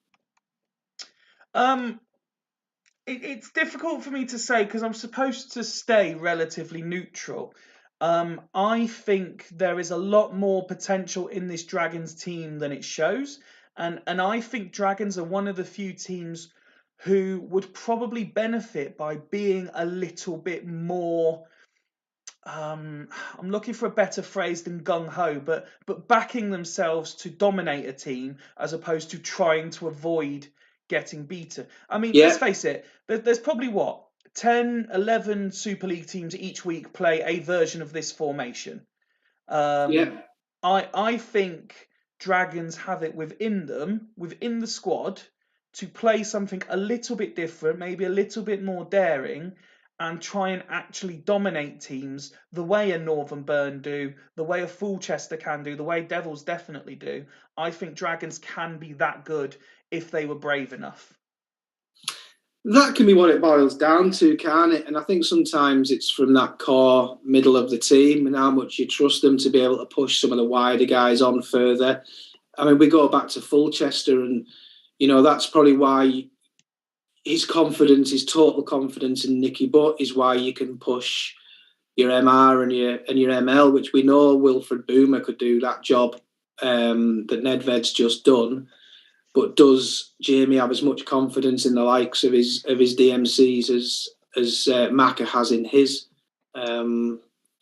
It's difficult for me to say because I'm supposed to stay relatively neutral. I think there is a lot more potential in this Dragons team than it shows. And I think Dragons are one of the few teams who would probably benefit by being a little bit more... I'm looking for a better phrase than gung-ho, but backing themselves to dominate a team as opposed to trying to avoid getting beaten. I mean, let's face it, there's probably 10, 11 Super League teams each week play a version of this formation. I think Dragons have it within the squad, to play something a little bit different, maybe a little bit more daring, and try and actually dominate teams the way a Northern Burn do, the way a Fulchester can do, the way Devils definitely do, I think Dragons can be that good if they were brave enough. That can be what it boils down to, can't it? And I think sometimes it's from that core middle of the team and how much you trust them to be able to push some of the wider guys on further. I mean, we go back to Fulchester, and that's probably why his confidence, his total confidence in Nicky Butt, is why you can push your MR and your ML, which we know Wilfred Boomer could do that job that Nedved's just done. But does Jamie have as much confidence in the likes of his DMCs as Maka has in his?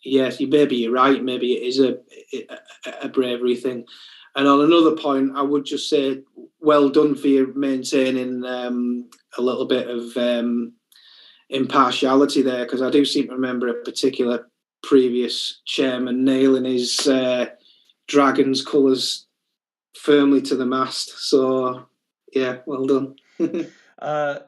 Yes, maybe you're right. Maybe it is a bravery thing. And on another point, I would just say, well done for you maintaining a little bit of impartiality there, because I do seem to remember a particular previous chairman nailing his Dragons colours firmly to the mast. So, yeah, well done.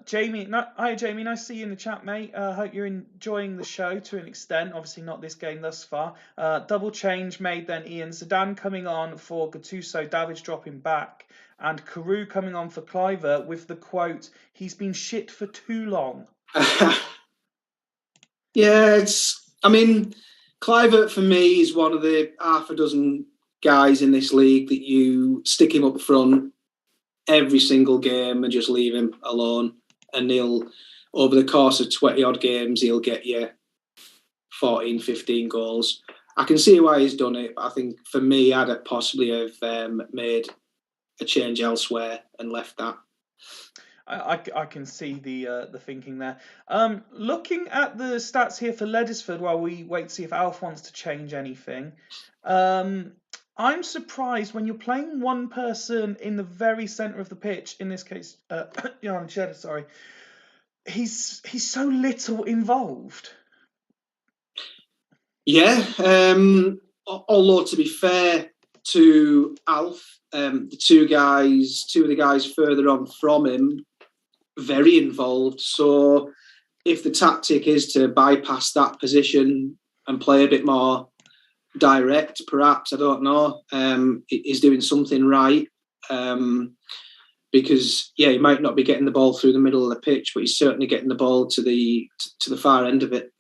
Jamie, hi Jamie, nice to see you in the chat, mate. Hope you're enjoying the show to an extent. Obviously not this game thus far. Double change made then, Ian. Zidane coming on for Gattuso, David's dropping back, and Carew coming on for Cliver with the quote, "He's been shit for too long." Yeah, Cliver for me is one of the half a dozen guys in this league that you stick him up front every single game and just leave him alone, and he'll, over the course of 20 odd games, he'll get you 14, 15 goals. I can see why he's done it, but I think for me, I'd possibly have made a change elsewhere and left that. I can see the thinking there. Looking at the stats here for Leddersford while we wait to see if Alf wants to change anything. I'm surprised when you're playing one person in the very centre of the pitch, in this case, Jan Cheddar, sorry, he's so little involved. Yeah, although to be fair to Alf, the two of the guys further on from him, very involved. So if the tactic is to bypass that position and play a bit more direct, perhaps, I don't know, is doing something right. Because he might not be getting the ball through the middle of the pitch, but he's certainly getting the ball to the far end of it.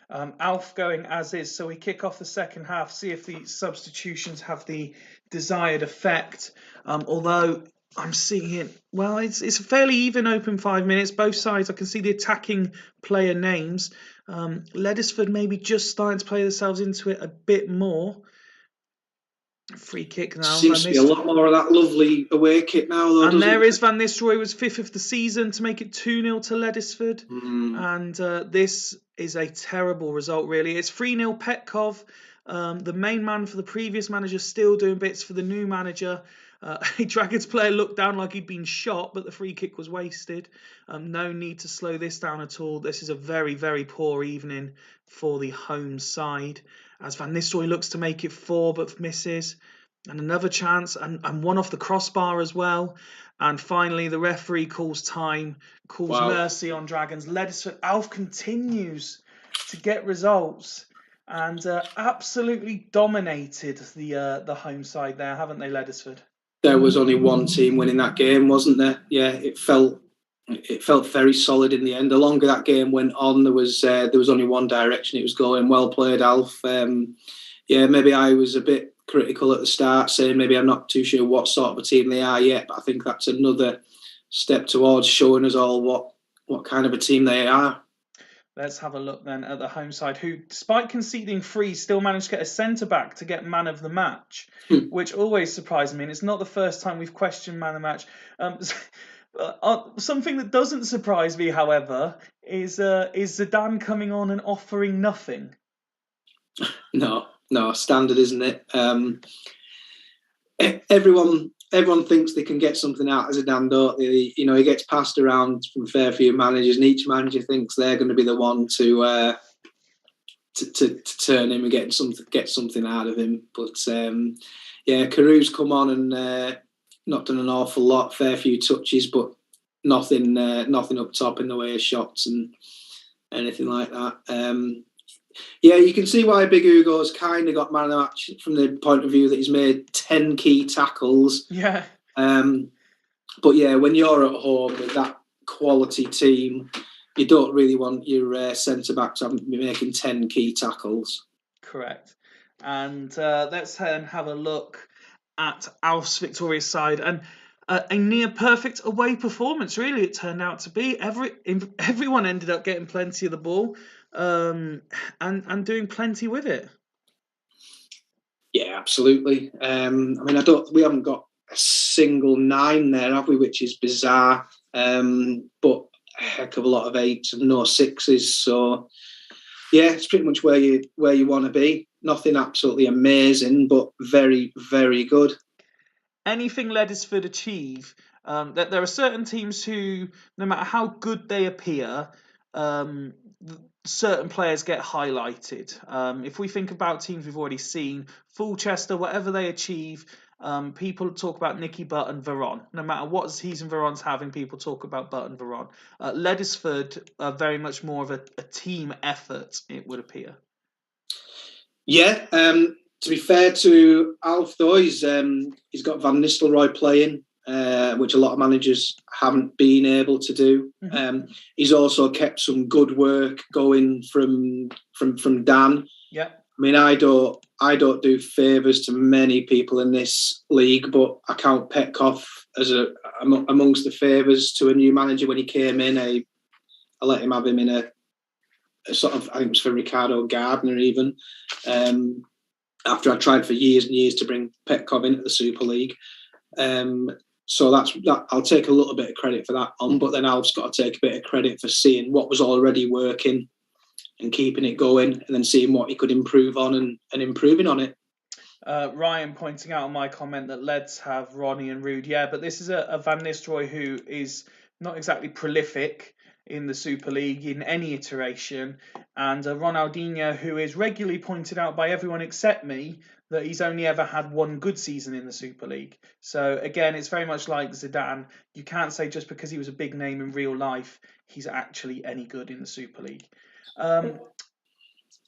Alf going as is, so we kick off the second half, see if the substitutions have the desired effect. Although I'm seeing it, well, it's a fairly even open 5 minutes. Both sides, I can see the attacking player names. Leddersford maybe just starting to play themselves into it a bit more. Free kick now. Seems to be a lot more of that lovely away kit now, though. And there is Van Nistelrooy, was 5th of the season to make it 2-0 to Leddersford. And this is a terrible result, really. It's 3-0 Petkov. The main man for the previous manager still doing bits for the new manager. A Dragons player looked down like he'd been shot, but the free kick was wasted. No need to slow this down at all. This is a very, very poor evening for the home side, as Van Nistelrooy looks to make it 4 but misses. And another chance, and one off the crossbar as well. And finally, the referee calls time, calls mercy on Dragons. Leddersford, Alf continues to get results and absolutely dominated the home side there, haven't they, Leddersford? There was only one team winning that game, wasn't there? Yeah, it felt very solid in the end. The longer that game went on, there was only one direction it was going. Well played, Alf. Maybe I was a bit critical at the start, saying maybe I'm not too sure what sort of a team they are yet, but I think that's another step towards showing us all what kind of a team they are. Let's have a look then at the home side, who, despite conceding 3, still managed to get a centre-back to get man of the match, which always surprised me. And it's not the first time we've questioned man of the match. Something that doesn't surprise me, however, is Zidane coming on and offering nothing. No, standard, isn't it? Everyone thinks they can get something out of Zidane, don't they? He gets passed around from a fair few managers, and each manager thinks they're going to be the one to turn him and get something out of him. But Carew's come on and not done an awful lot, fair few touches, but nothing up top in the way of shots. And anything like that. Yeah, you can see why Big Hugo's kind of got man of the match from the point of view that he's made 10 key tackles. Yeah. But yeah, when you're at home with that quality team, you don't really want your centre-backs to be making 10 key tackles. Correct. And let's have a look at Alf's victorious side. And a near perfect away performance, really, it turned out to be. Everyone ended up getting plenty of the ball and doing plenty with it. Yeah, absolutely. I mean, we haven't got a single 9 there, have we? Which is bizarre. But a heck of a lot of 8s and no 6s. So yeah, it's pretty much where you want to be. Nothing absolutely amazing, but very, very good. Anything Ledesford achieve, that there are certain teams who, no matter how good they appear, certain players get highlighted. If we think about teams we've already seen, Fulchester, whatever they achieve, people talk about Nicky Butt and Veron. No matter what season Veron's having, people talk about Butt and Veron. Ledesford are very much more of a team effort, it would appear. Yeah, to be fair to Alf, though, he's got Van Nistelrooy playing, which a lot of managers haven't been able to do. Mm-hmm. He's also kept some good work going from Dan. Yeah. I mean, I don't do favours to many people in this league, but I count Petkoff as amongst the favours to a new manager when he came in. I let him have him in a sort of, I think it was for Ricardo Gardner even, after I tried for years and years to bring Petkov into the Super League. So that I'll take a little bit of credit for that on, but then Alf's got to take a bit of credit for seeing what was already working and keeping it going, and then seeing what he could improve on and improving on it. Ryan pointing out on my comment that Leds have Ronnie and Rude. Yeah, but this is a Van Nistelrooy who is not exactly prolific in the Super League in any iteration, and Ronaldinho, who is regularly pointed out by everyone except me that he's only ever had one good season in the Super League. So again, it's very much like Zidane. You can't say just because he was a big name in real life, he's actually any good in the Super League.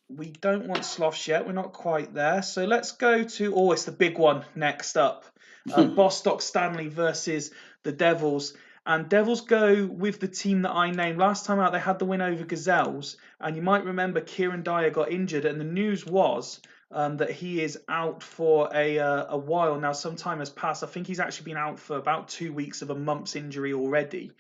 We don't want sloths yet. We're not quite there. So let's go to, it's the big one next up. Bostock Stanley versus the Devils. And Devils go with the team that I named. Last time out, they had the win over Gazelles. And you might remember Kieran Dyer got injured. And the news was that he is out for a while. Now, some time has passed. I think he's actually been out for about 2 weeks of a month's injury already.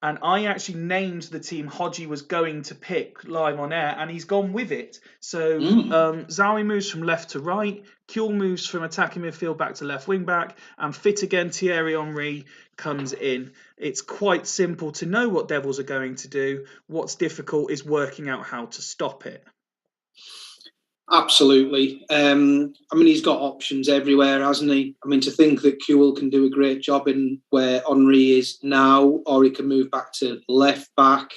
And I actually named the team Hodgie was going to pick live on air, and he's gone with it. So Zowie moves from left to right, Kuehl moves from attacking midfield back to left wing back, and fit again Thierry Henry comes in. It's quite simple to know what Devils are going to do. What's difficult is working out how to stop it. Absolutely. I mean, he's got options everywhere, hasn't he? I mean, to think that Kuehl can do a great job in where Henry is now, or he can move back to left back.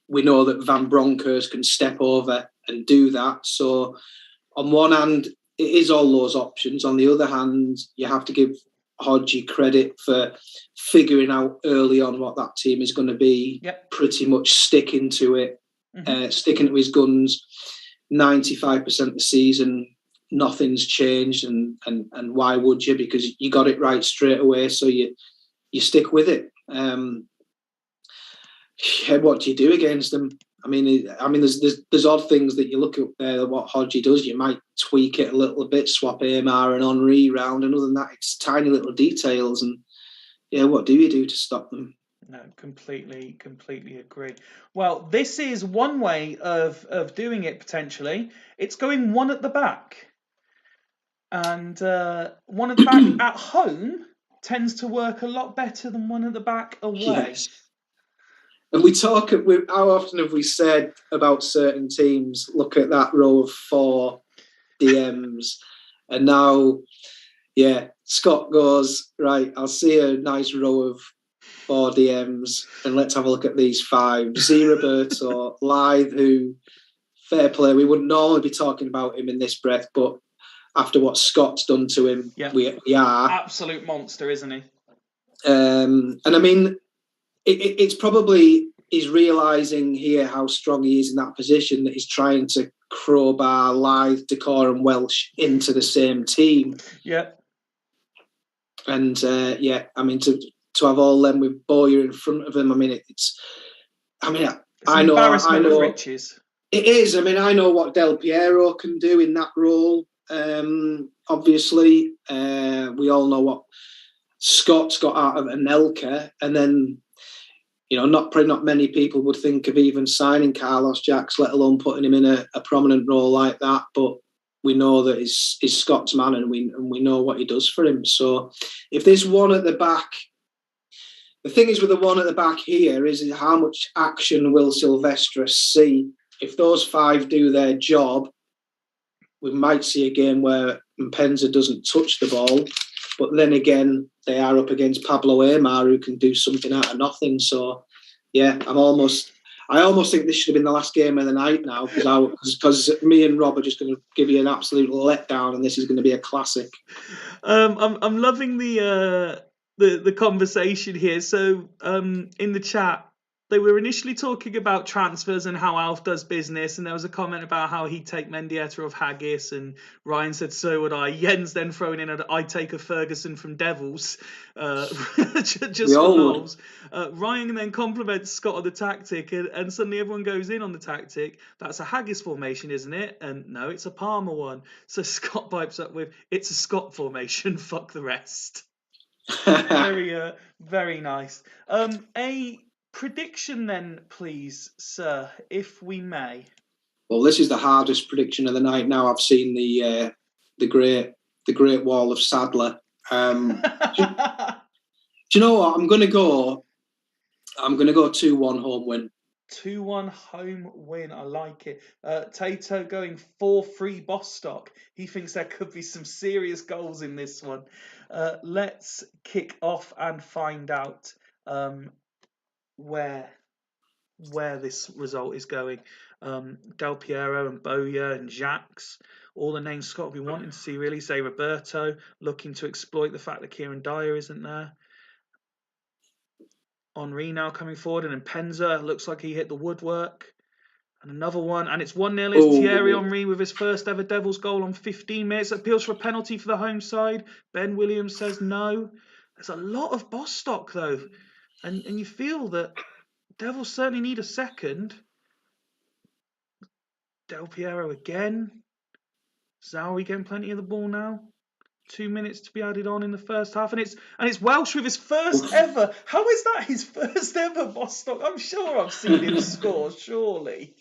We know that Van Bronckhorst can step over and do that. So on one hand, it is all those options. On the other hand, you have to give Hodgie credit for figuring out early on what that team is going to be, pretty much sticking to it, sticking to his guns. 95% of the season, nothing's changed, and why would you? Because you got it right straight away, so you stick with it. What do you do against them? I mean, there's odd things that you look at there. What Hodgie does, you might tweak it a little bit, swap Amar and Henry round, and other than that, it's tiny little details. And yeah, what do you do to stop them? No, completely agree. Well, this is one way of doing it potentially. It's going one at the back. And one at the back at home tends to work a lot better than one at the back away. Yes. And how often have we said about certain teams, look at that row of 4 DMs. And now, Scott goes, right, I'll see a nice row of 4 DMs, and let's have a look at these 5. Z Roberto, Lythe, who, fair play, we wouldn't normally be talking about him in this breath, but after what Scott's done to him, we are. Absolute monster, isn't he? And I mean, it's probably he's realising here how strong he is in that position, that he's trying to crowbar Lyth, Decor and Welsh into the same team. Yeah. And I mean, to have all them with Bowyer in front of him, I mean, it's an embarrassment of riches. It is. I mean, I know what Del Piero can do in that role. Obviously, we all know what Scott's got out of Anelka, and then, you know, probably not many people would think of even signing Carlos Jacks, let alone putting him in a prominent role like that. But we know that he's Scott's man, and we know what he does for him. So if there's one at the back, the thing is with the one at the back here is how much action will Silvestre see? If those 5 do their job, we might see a game where Mpenza doesn't touch the ball. But then again, they are up against Pablo Aimar, who can do something out of nothing. So, yeah, I almost think this should have been the last game of the night now, because me and Rob are just going to give you an absolute letdown, and this is going to be a classic. I'm loving the conversation here. So in the chat, they were initially talking about transfers and how Alf does business, and there was a comment about how he'd take Mendieta of Haggis, and Ryan said, so would I. Jens then throwing in, I'd take a Ferguson from Devils, just for Knowles. Ryan then compliments Scott on the tactic, and suddenly everyone goes in on the tactic. That's a Haggis formation, isn't it? And no, it's a Palmer one. So Scott pipes up with, it's a Scott formation, fuck the rest. Very, very nice. A prediction then, please, sir, if we may. Well, this is the hardest prediction of the night. Now I've seen the Great Wall of Sadler. Do you know what? I'm going to go 2-1 home win. 2-1 home win. I like it. Tato going 4-3 Bostock. He thinks there could be some serious goals in this one. Let's kick off and find out where this result is going. Del Piero and Bowyer and Jacques, all the names Scott will be wanting to see, really. Say Roberto, looking to exploit the fact that Kieran Dyer isn't there. Henri now coming forward, and then Penza looks like he hit the woodwork. And another one, and it's 1-0. It's Thierry Henry with his first ever Devils goal on 15 minutes. Appeals for a penalty for the home side. Ben Williams says no. There's a lot of Bostock, though. And you feel that Devils certainly need a second. Del Piero again. Zauri getting plenty of the ball now. 2 minutes to be added on in the first half, and it's Welsh with his first ever. How is that his first ever Bostock? I'm sure I've seen him score, surely,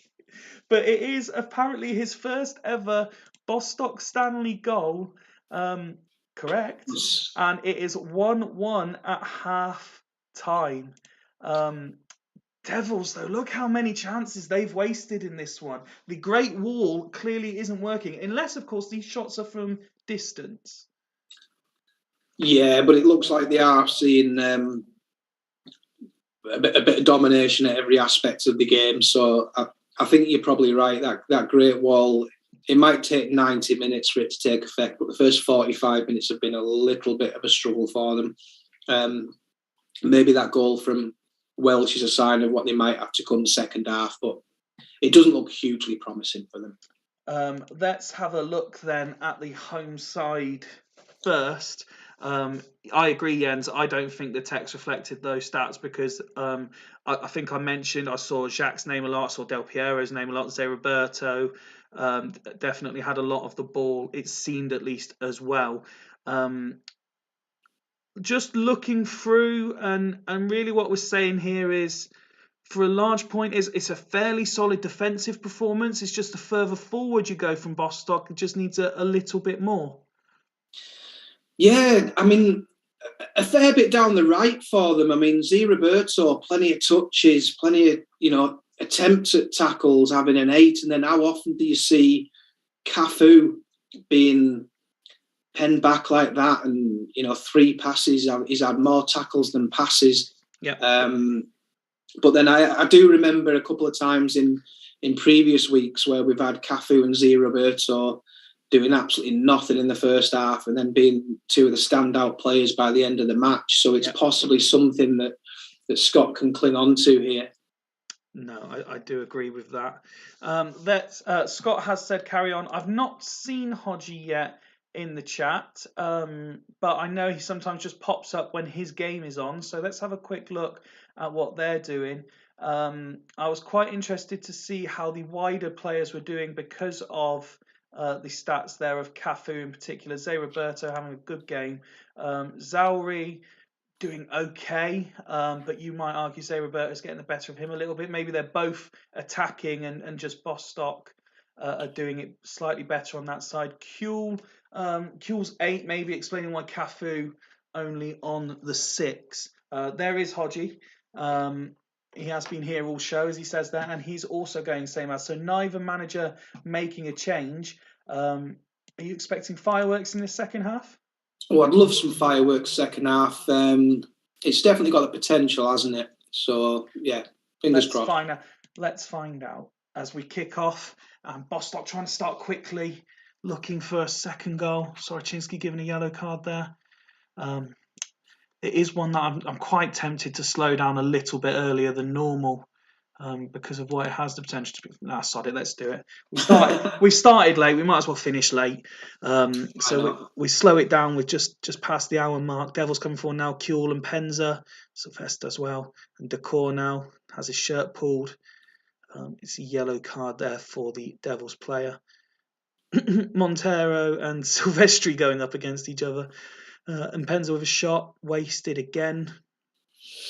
but it is apparently his first ever Bostock Stanley goal. Correct, and it is 1-1 at half time. Devils, though, look how many chances they've wasted in this one. The Great Wall clearly isn't working, unless, of course, these shots are from distance. Yeah, but it looks like they are seeing a bit of domination at every aspect of the game. So I think you're probably right. That Great Wall, it might take 90 minutes for it to take effect, but the first 45 minutes have been a little bit of a struggle for them. Maybe that goal from Welsh is a sign of what they might have to come second half, but it doesn't look hugely promising for them. Let's have a look then at the home side first. I agree, Jens. I don't think the text reflected those stats because I think I mentioned I saw Jacques' name a lot, I saw Del Piero's name a lot, Zé Roberto definitely had a lot of the ball, it seemed at least, as well. Just looking through, and really what we're saying here is, for a large point, it's a fairly solid defensive performance. It's just the further forward you go from Bostock, it just needs a little bit more. Yeah, I mean, a fair bit down the right for them. I mean, Zé Roberto, plenty of touches, plenty of, attempts at tackles, having an 8. And then how often do you see Cafu being penned back like that? And, 3 passes, he's had more tackles than passes. Yeah. But then I do remember a couple of times in previous weeks where we've had Cafu and Zé Roberto doing absolutely nothing in the first half and then being 2 of the standout players by the end of the match. So it's possibly something that Scott can cling on to here. No, I do agree with that. Scott has said carry on. I've not seen Hodgie yet in the chat, but I know he sometimes just pops up when his game is on. So let's have a quick look at what they're doing. I was quite interested to see how the wider players were doing because of the stats there of Cafu in particular. Zé Roberto having a good game. Zauri doing okay, but you might argue say Roberto's getting the better of him a little bit. Maybe they're both attacking, and just Bostock are doing it slightly better on that side. Kuhl's 8, maybe explaining why Cafu only on the 6. There is Hodgie. He has been here all show, as he says that, and he's also going same as. So neither manager making a change. Are you expecting fireworks in the second half? Oh, I'd love some fireworks second half. It's definitely got the potential, hasn't it? So, yeah, fingers crossed. Let's find out as we kick off. Bostock trying to start quickly, looking for a second goal. Soroczynski giving a yellow card there. It is one that I'm quite tempted to slow down a little bit earlier than normal. Because of what it has the potential to be. Nah, sod it, let's do it. We started late, we might as well finish late. So we slow it down with just past the hour mark. Devils coming forward now, Kuhl and Penza. Sylvester as well. And Decor now has his shirt pulled. It's a yellow card there for the Devils player. Montero and Silvestri going up against each other. And Penza with a shot, wasted again.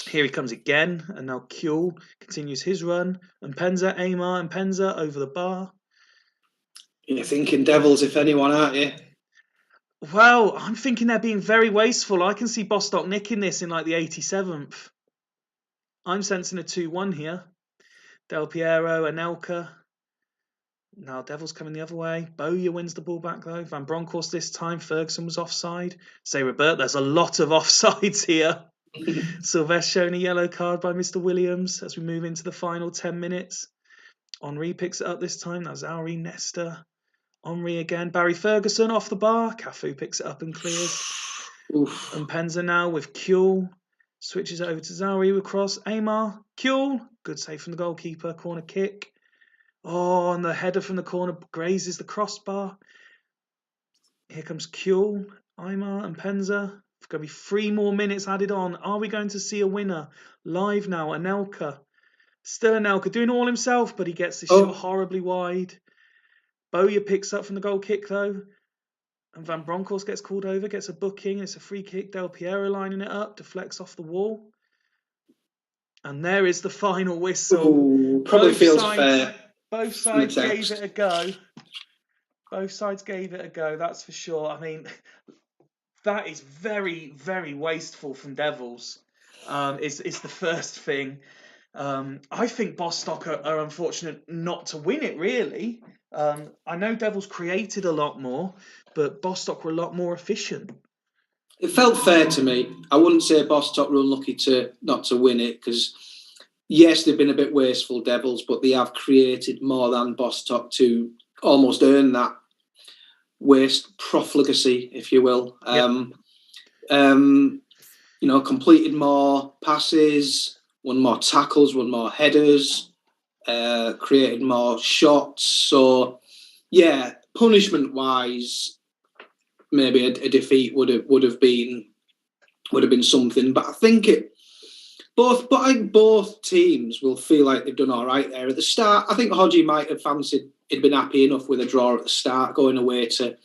Here he comes again, and now Kuhl continues his run. And Penza, Amar and Penza over the bar. You're thinking Devils, if anyone, aren't you? Well, I'm thinking they're being very wasteful. I can see Bostock nicking this in like the 87th. I'm sensing a 2-1 here. Del Piero, Anelka. Now Devils coming the other way. Bowyer wins the ball back though. Van Bronckhorst this time. Ferguson was offside. Say Robert, there's a lot of offsides here. Sylvester showing a yellow card by Mr. Williams as we move into the final 10 minutes. Henri picks it up this time. That's Zauri, Nesta. Henri again. Barry Ferguson off the bar. Cafu picks it up and clears. Oof. And Penza now with Kuhl. Switches it over to Zauri with cross. Amar. Kuhl. Good save from the goalkeeper. Corner kick. Oh, and the header from the corner grazes the crossbar. Here comes Kuhl, Aymar and Penza. It's going to be 3 more minutes added on. Are we going to see a winner? Live now, Anelka. Still Anelka doing it all himself, but he gets the shot horribly wide. Bowyer picks up from the goal kick though. And Van Bronckhorst gets called over, gets a booking. It's a free kick. Del Piero lining it up, deflects off the wall. And there is the final whistle. Ooh, probably feels fair. Both sides gave it a go. That's for sure. I mean, that is very, very wasteful from Devils. Is the first thing. I think Bostock are unfortunate not to win it, really. I know Devils created a lot more, but Bostock were a lot more efficient. It felt fair to me. I wouldn't say Bostock were unlucky not to win it, because yes, they've been a bit wasteful, Devils, but they have created more than Bostock to almost earn that waste profligacy, if you will. Yep. Completed more passes, won more tackles, won more headers, created more shots. So, yeah, punishment-wise, maybe a defeat would have been something. But I think both teams will feel like they've done all right there at the start. I think Hodgie might have fancied he'd been happy enough with a draw at the start, going away to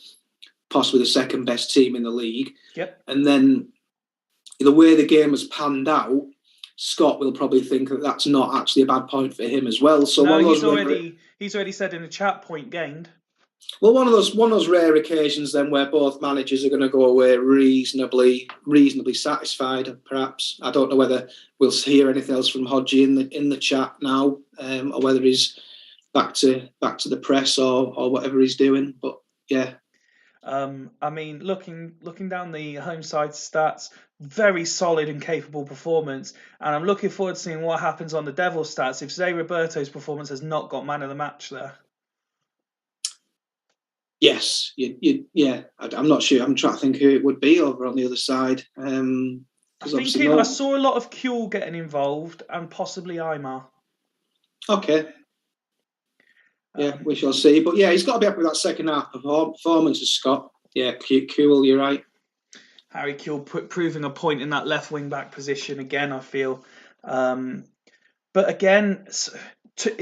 possibly the second best team in the league. Yep. And then the way the game has panned out, Scott will probably think that that's not actually a bad point for him as well. So no, he's already said in the chat, point gained. Well, one of those rare occasions then where both managers are going to go away reasonably satisfied. Perhaps I don't know whether we'll hear anything else from Hodgie in the chat now, or whether he's back to the press or whatever he's doing. But yeah. I mean, looking down the home side stats, very solid and capable performance, and I'm looking forward to seeing what happens on the Devils stats if Zé Roberto's performance has not got man of the match there. Yes, yeah. I'm not sure. I'm trying to think who it would be over on the other side. I saw a lot of Kuhl getting involved and possibly Aymar. Okay. Yeah, we shall see. But yeah, he's got to be happy with that second half performance of Scott. Yeah, cool, you're right. Harry Kewell proving a point in that left wing back position again, I feel. But again,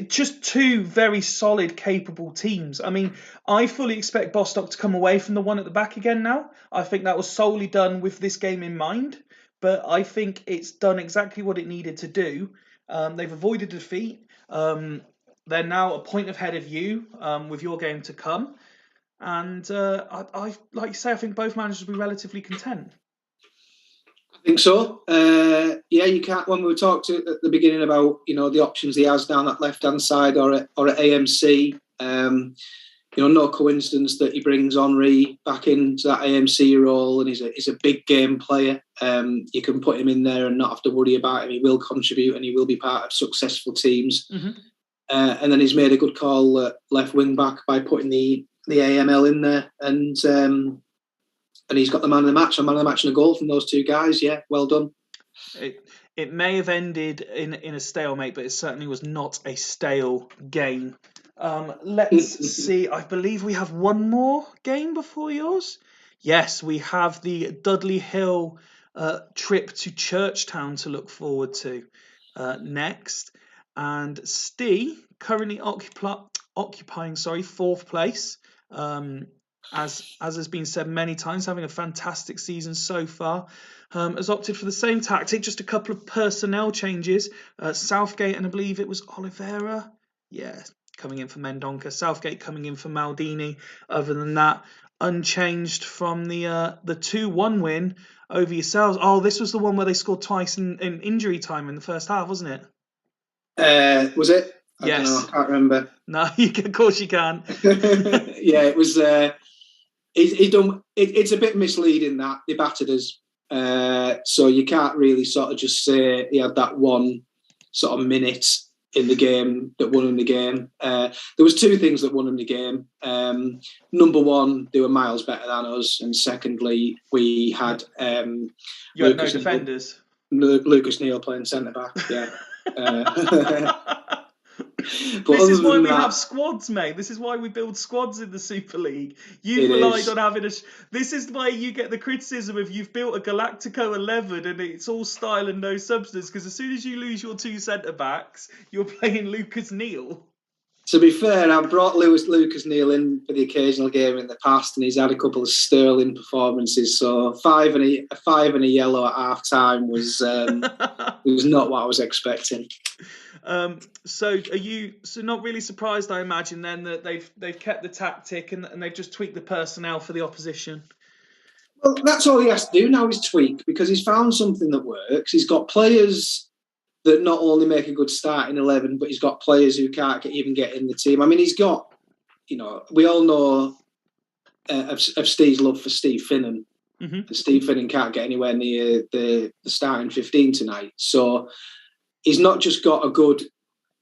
just two very solid, capable teams. I mean, I fully expect Bostock to come away from the one at the back again now. I think that was solely done with this game in mind. But I think it's done exactly what it needed to do. They've avoided defeat. They're now a point ahead of you with your game to come. And I like you say, I think both managers will be relatively content. I think so. Yeah, you can't. When we talked at the beginning about the options he has down that left hand side or at AMC, no coincidence that he brings Henry back into that AMC role, and he's a big game player. You can put him in there and not have to worry about him. He will contribute and he will be part of successful teams. Mm-hmm. And then he's made a good call at left wing back by putting the AML in there, and he's got the man of the match, and a goal from those two guys. Yeah, well done. It may have ended in a stalemate, but it certainly was not a stale game. Let's see. I believe we have one more game before yours. Yes, we have the Dudley Hill trip to Churchtown to look forward to next. And Steve currently occupying fourth place. As has been said many times, having a fantastic season so far, has opted for the same tactic, just a couple of personnel changes. Southgate and I believe it was Oliveira, coming in for Mendonca. Southgate coming in for Maldini. Other than that, unchanged from the 2-1 win over yourselves. Oh, this was the one where they scored twice in injury time in the first half, wasn't it? Was it? Yes. I don't know. I can't remember. No, of course you can. Yeah, it was. He done. It's a bit misleading that they battered us, so you can't really sort of just say he had that one sort of minute in the game that won him the game. There was two things that won him the game. Number one, they were miles better than us, and secondly, we had you had no defenders. Lucas Neal playing centre back. Yeah. This is why we have squads, mate. This is why we build squads in the Super League. You've relied on having This is why you get the criticism of you've built a Galactico 11 and it's all style and no substance. Because as soon as you lose your two centre backs, you're playing Lucas Neal. To be fair, I've brought Lucas Neal in for the occasional game in the past, and he's had a couple of sterling performances. So a five and a yellow at half time was not what I was expecting. So are you not really surprised, I imagine, then that they've kept the tactic and they've just tweaked the personnel for the opposition? Well, that's all he has to do now is tweak, because he's found something that works. He's got players that not only make a good start in 11, but he's got players who can't even get in the team. I mean, he's got, we all know of Steve's love for Steve Finnan. Mm-hmm. Steve Finnan can't get anywhere near the starting 15 tonight. So he's not just got a good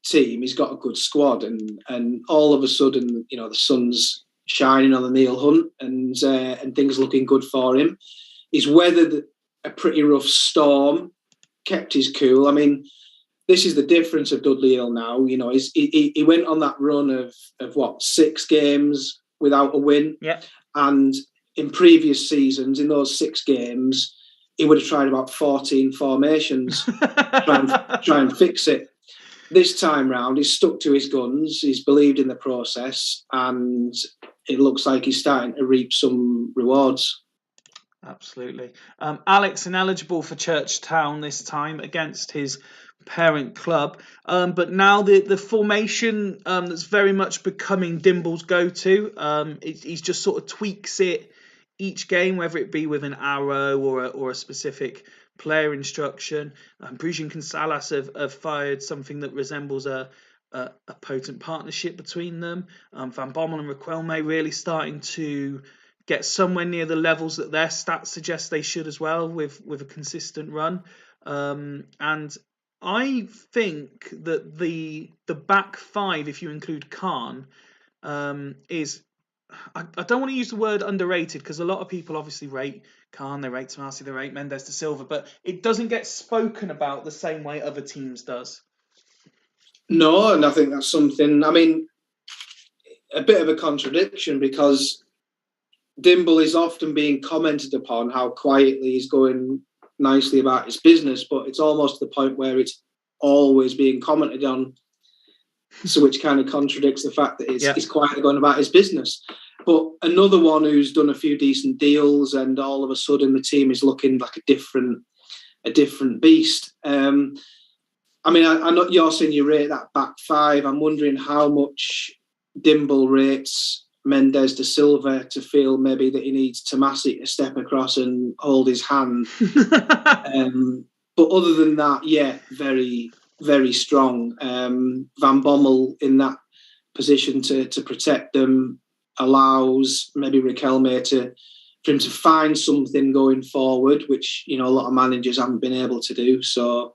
team, he's got a good squad. And all of a sudden, the sun's shining on the Neil Hunt and things looking good for him. He's weathered a pretty rough storm, kept his cool. I mean, this is the difference of Dudley Hill now. He went on that run of 6 games without a win. Yeah. And in previous seasons, in those 6 games, he would have tried about 14 formations, try and fix it. This time round, he's stuck to his guns. He's believed in the process, and it looks like he's starting to reap some rewards. Absolutely. Alex ineligible for Churchtown this time against his parent club. But now the formation that's very much becoming Dimble's go-to. He's just sort of tweaks it each game, whether it be with an arrow or a specific player instruction. Bruges and Cansalas have fired something that resembles a potent partnership between them. Van Bommel and Riquelme really starting to get somewhere near the levels that their stats suggest they should as well, with a consistent run. And I think that the back 5, if you include Khan, is... I don't want to use the word underrated, because a lot of people obviously rate Khan, they rate Tomasi, they rate Mendes de Silva, but it doesn't get spoken about the same way other teams does. No, and I think that's something. I mean, a bit of a contradiction because Dimble is often being commented upon how quietly he's going nicely about his business, but it's almost to the point where it's always being commented on. So which kind of contradicts the fact that he's quietly going about his business. But another one who's done a few decent deals, and all of a sudden the team is looking like a different beast. I mean, I know you're saying you rate that back five. I'm wondering how much Dimble rates Mendes de Silva to feel maybe that he needs Tomasi to step across and hold his hand. But other than that, yeah, very, very strong. Van Bommel in that position to protect them allows maybe Riquelme for him to find something going forward, which, you know, a lot of managers haven't been able to do. So,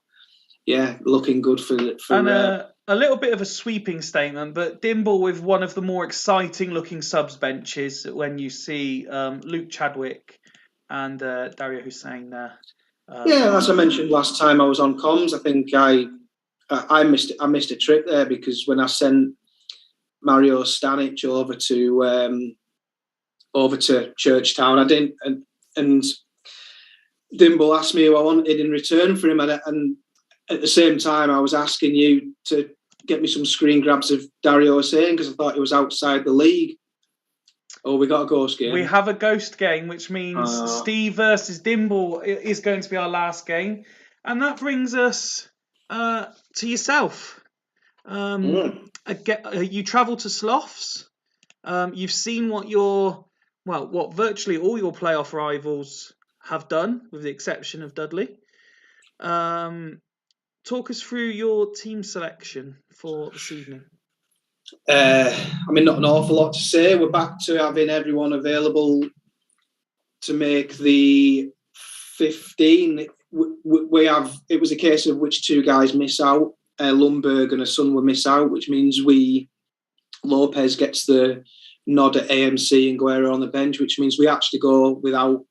yeah, looking good for and a little bit of a sweeping statement, but Dimble with one of the more exciting looking subs benches when you see Luke Chadwick and Dario Hussein there. Yeah, as I mentioned last time I was on comms, I think I missed a trick there because when I sent Mario Stanic over to Churchtown, I didn't, and Dimble asked me who I wanted in return for him, and at the same time, I was asking you to get me some screen grabs of Dario Hussein because I thought he was outside the league. Oh, we got a ghost game. We have a ghost game, which means Steve versus Dimble is going to be our last game. And that brings us to yourself. You travel to Sloths. You've seen what virtually all your playoff rivals have done, with the exception of Dudley. Talk us through your team selection for this evening. I mean, not an awful lot to say. We're back to having everyone available to make the 15. It was a case of which two guys miss out. Lundberg and Son will miss out, which means Lopez gets the nod at AMC and Guerrero on the bench, which means we actually go without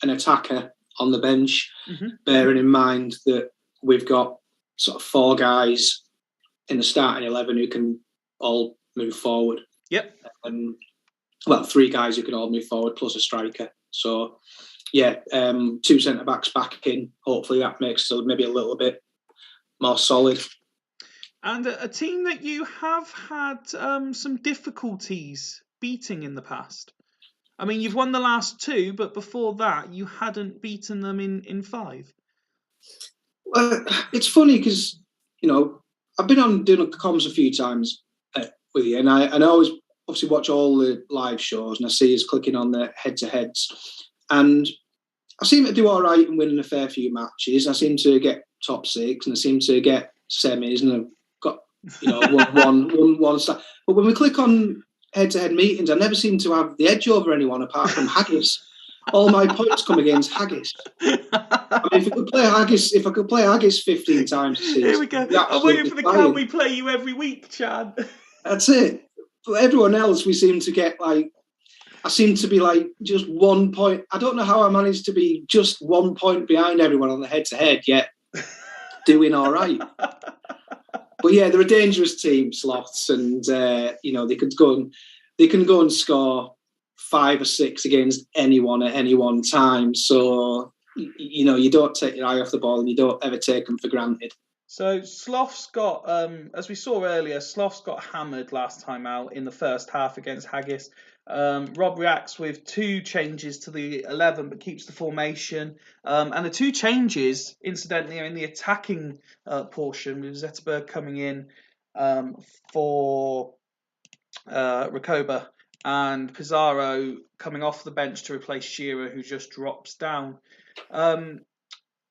an attacker on the bench, bearing in mind that we've got sort of four guys in the starting 11 who can all move forward. Yep. Three guys who can all move forward plus a striker. So, yeah, two centre-backs back in. Hopefully that makes it maybe a little bit more solid. And a team that you have had some difficulties beating in the past. I mean, you've won the last two, but before that, you hadn't beaten them in five. It's funny because, you know, I've been on doing comms a few times with you, and I always obviously watch all the live shows, and I see us clicking on the head-to-heads, and I seem to do all right and winning a fair few matches. I seem to get top six, and I seem to get semis, and I've got, you know, one star. But when we click on head-to-head meetings, I never seem to have the edge over anyone apart from Haggis. All my points come against Haggis. I mean, if I could play Haggis 15 times a season. Here we go. I'm waiting for the Can We Play You every week, Chad. That's it. But everyone else, we seem to get I seem to be just 1 point. I don't know how I managed to be just 1 point behind everyone on the head-to-head, yet doing all right. But yeah, they're a dangerous team, Sloths, and you know, they can go and score 5 or 6 against anyone at any one time. So, you know, you don't take your eye off the ball and you don't ever take them for granted. So Sloths got, as we saw earlier, Sloths got hammered last time out in the first half against Haggis. Rob reacts with 2 changes to the 11, but keeps the formation. And the 2 changes, incidentally, are in the attacking portion, with Zetterberg coming in for Recoba, and Pizarro coming off the bench to replace Shearer, who just drops down.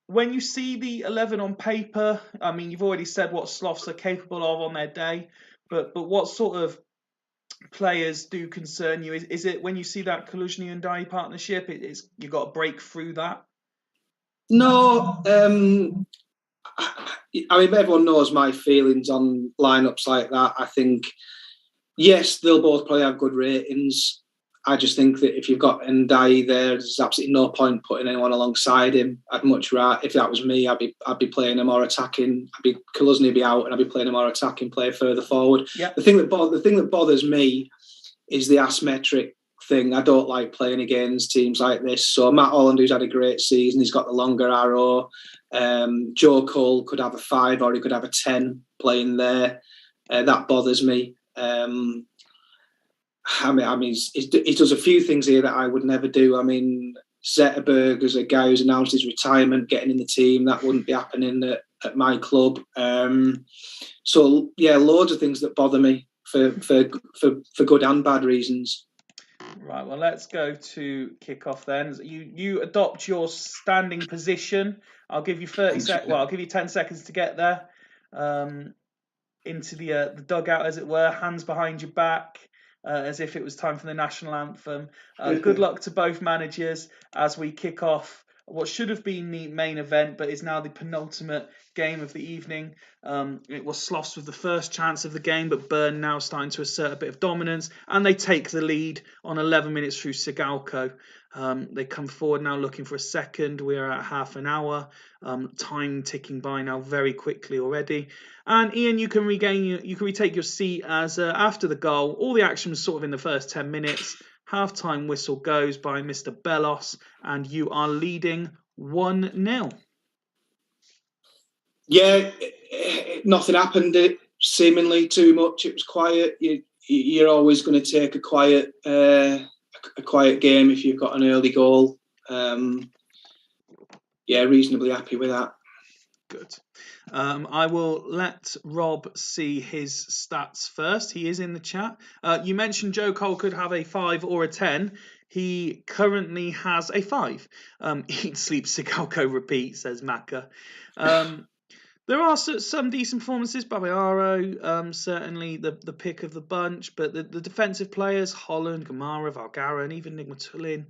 When you see the 11 on paper, I mean, you've already said what Sloths are capable of on their day, but what sort of players do concern you? Is it when you see that Kaluzhny and Dai partnership, you've got to break through that? No, I mean, everyone knows my feelings on lineups like that. I think, yes, they'll both probably have good ratings. I just think that if you've got Ndiaye there's absolutely no point putting anyone alongside him. I'd much rather, if that was me, I'd be playing a more attacking. Kaluzny would be out, and I'd be playing a more attacking player further forward. Yeah. The thing that bothers me is the asymmetric thing. I don't like playing against teams like this. So Matt Holland, who's had a great season, he's got the longer arrow. Joe Cole could have a 5 or he could have a 10 playing there. That bothers me. He does a few things here that I would never do. I mean, Zetterberg as a guy who's announced his retirement, getting in the team, that wouldn't be happening at my club. So yeah, loads of things that bother me for good and bad reasons. Right, well, let's go to kick-off then. You adopt your standing position. I'll give you 30 seconds. Well, I'll give you 10 seconds to get there, into the dugout, as it were, hands behind your back, as if it was time for the national anthem. Good luck to both managers as we kick off what should have been the main event, but is now the penultimate game of the evening. It was Sloss with the first chance of the game, but Burn now starting to assert a bit of dominance, and they take the lead on 11 minutes through Sigalko. They come forward now looking for a second. We're at half an hour. Time ticking by now very quickly already. And Ian, you can retake your seat as after the goal, all the action was sort of in the first 10 minutes. Half-time whistle goes by Mr. Bellos, and you are leading 1-0. Yeah, nothing happened. Seemingly too much. It was quiet. You're always going to take a quiet game if you've got an early goal. Yeah, reasonably happy with that. Good. I will let Rob see his stats first. He is in the chat. You mentioned Joe Cole could have a 5 or a 10. He currently has a 5. Eat, sleep, Sigalko, repeat, says Maka. There are some decent performances. Babayaro, certainly the pick of the bunch, but the defensive players, Holland, Gamara, Valgara, and even Nigmatulin,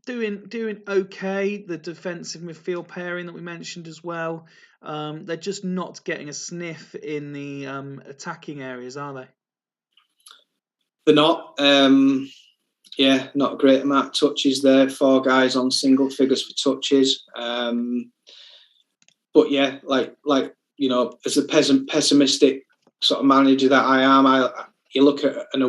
doing okay. The defensive midfield pairing that we mentioned as well, they're just not getting a sniff in the attacking areas, are they? They're not. Yeah, not a great amount of touches there. 4 guys on single figures for touches. But yeah, like as a pessimistic sort of manager that I am, you look at an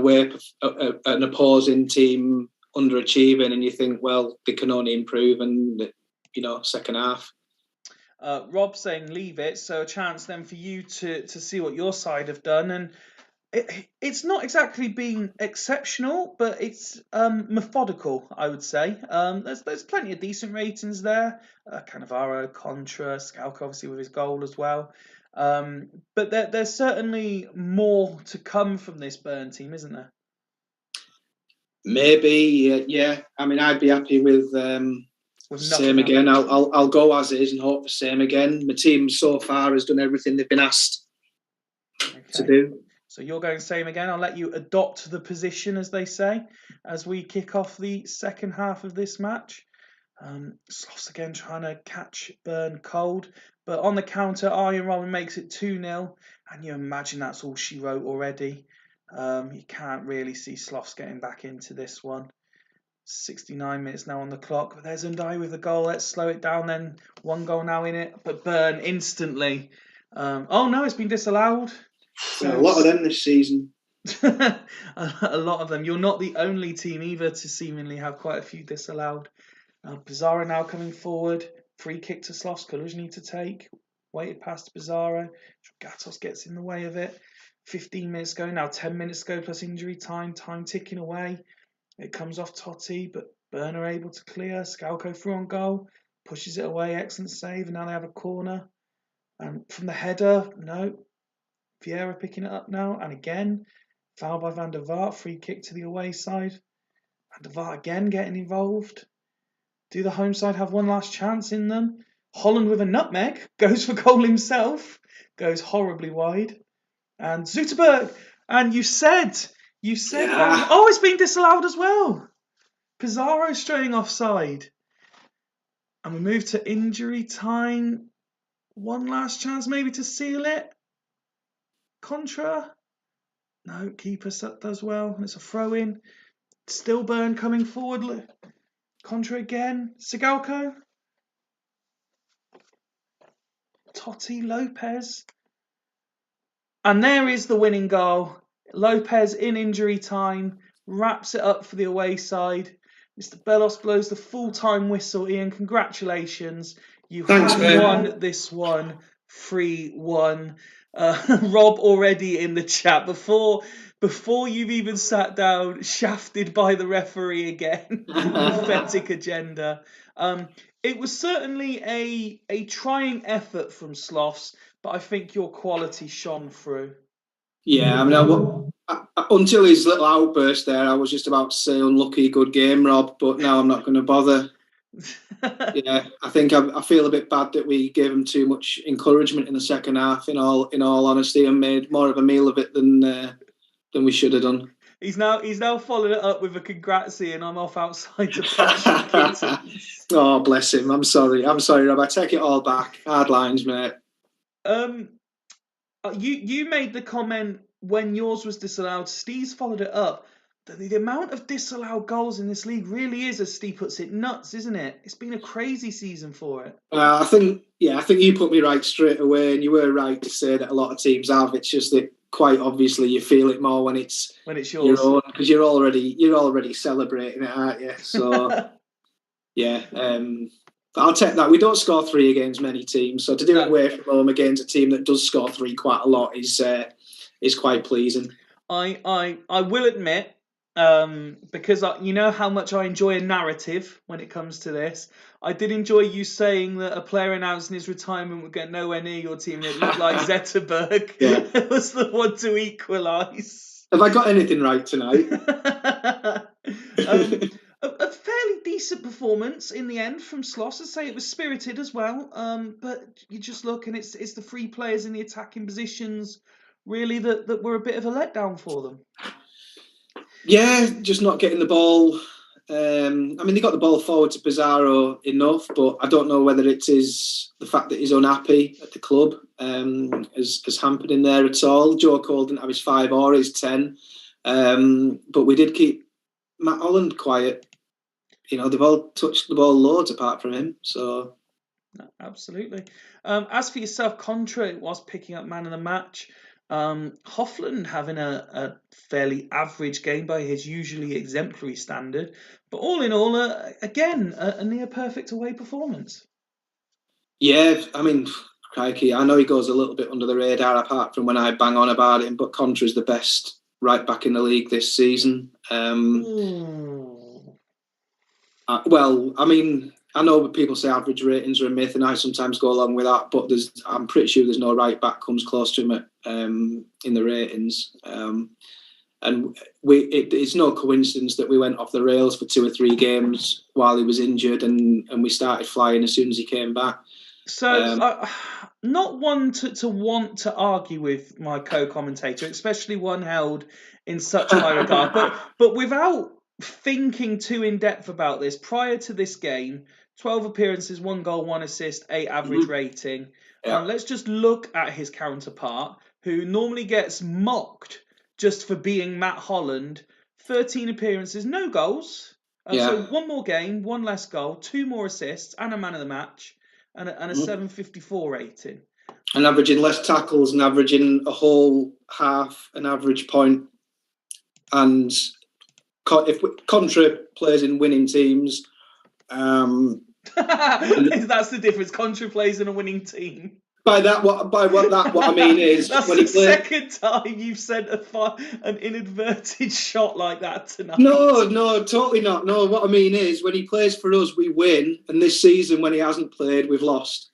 opposing team underachieving, and you think, well, they can only improve, and second half. Rob saying leave it, so a chance then for you to see what your side have done, and it's not exactly been exceptional, but it's methodical, I would say. There's plenty of decent ratings there. Cannavaro, Contra, Scalco obviously with his goal as well. But there's certainly more to come from this Burn team, isn't there? Maybe, yeah. I mean, I'd be happy with same again. I'll go as is and hope for same again. My team so far has done everything they've been asked to do. So you're going same again. I'll let you adopt the position, as they say, as we kick off the second half of this match. Sloss again trying to catch Burn cold, but on the counter, Arjen Robben makes it 2-0, and you imagine that's all she wrote already. You can't really see Sloss getting back into this one. 69 minutes now on the clock, but there's Ndiaye with the goal. Let's slow it down then. 1 goal now in it, but Burn instantly. Oh no, it's been disallowed. So a lot of them this season. A lot of them. You're not the only team either to seemingly have quite a few disallowed. Pizarro now coming forward. Free kick to Sloss. Kaluzny to take. Weighted past Pizarro. Gatos gets in the way of it. 15 minutes go. Now 10 minutes go plus injury time. Time ticking away. It comes off Totti, but Burn are able to clear. Scalco through on goal. Pushes it away. Excellent save. And now they have a corner. And from the header, no. Vieira picking it up now. And again, foul by Van der Vaart. Free kick to the away side. Van der Vaart again getting involved. Do the home side have one last chance in them? Holland with a nutmeg. Goes for goal himself. Goes horribly wide. And Zoeterberg. And you said Yeah. Oh, it's been disallowed as well. Pizarro straying offside. And we move to injury time. One last chance maybe to seal it. Contra. No, keeper does well. It's a throw in. Stillburn coming forward. Contra again. Sigalko. Totti, Lopez. And there is the winning goal. Lopez in injury time wraps it up for the away side. Mr. Bellos blows the full-time whistle. Ian, congratulations. You have won this one 3-1. Rob already in the chat before you've even sat down, shafted by the referee again. Pathetic agenda. It was certainly a trying effort from Sloths, but I think your quality shone through. Yeah, I mean, until his little outburst there, I was just about to say unlucky, good game, Rob. But now I'm not going to bother. Yeah, I think I feel a bit bad that we gave him too much encouragement in the second half. In all honesty, and made more of a meal of it than we should have done. He's now followed it up with a congrats, and I'm off outside to patch the kittens. Oh, bless him. I'm sorry, Rob. I take it all back. Hard lines, mate. You made the comment when yours was disallowed. Steve's followed it up. The amount of disallowed goals in this league really is, as Steve puts it, nuts, isn't it? It's been a crazy season for it. I think you put me right straight away, and you were right to say that a lot of teams have. It's just that quite obviously you feel it more when it's yours, your own, because you're already celebrating it, aren't you? So yeah, I'll take that. We don't score 3 against many teams, so to do it away from home against a team that does score 3 quite a lot is quite pleasing. I will admit, because you know how much I enjoy a narrative when it comes to this. I did enjoy you saying that a player announcing his retirement would get nowhere near your team, and it looked like Zetterberg was the one to equalise. Have I got anything right tonight? A fairly decent performance in the end from Sloss. I'd say it was spirited as well. But you just look, and it's the 3 players in the attacking positions really that were a bit of a letdown for them. Yeah, just not getting the ball. I mean, they got the ball forward to Pizarro enough, but I don't know whether it is the fact that he's unhappy at the club has hampered him there at all. Joe Cole didn't have his 5 or his 10, but we did keep Matt Holland quiet. You know, they've all touched the ball loads apart from him. So absolutely. As for yourself, Contra was picking up man of the match. Hoffland having a fairly average game by his usually exemplary standard, but all in all, again, a near perfect away performance. Yeah, I mean, crikey, I know he goes a little bit under the radar apart from when I bang on about him, but Contra's the best right back in the league this season. Well, I mean, I know people say average ratings are a myth, and I sometimes go along with that, but I'm pretty sure there's no right back comes close to him in the ratings. And it's no coincidence that we went off the rails for 2 or 3 games while he was injured, and we started flying as soon as he came back. So, not one to want to argue with my co-commentator, especially one held in such high regard, but without thinking too in depth about this, prior to this game, 12 appearances, 1 goal, 1 assist, 8 average rating. Yeah. Let's just look at his counterpart, who normally gets mocked just for being Matt Holland. 13 appearances, no goals. So 1 more game, 1 less goal, 2 more assists, and a man of the match, and a 754 rating. And averaging less tackles and averaging a whole half an average point. And if Contra plays in winning teams, that's the difference. Contra plays in a winning team. What I mean is that's when the second time you've sent an inadvertent shot like that tonight. No, totally not. No, what I mean is when he plays for us, we win, and this season when he hasn't played, we've lost.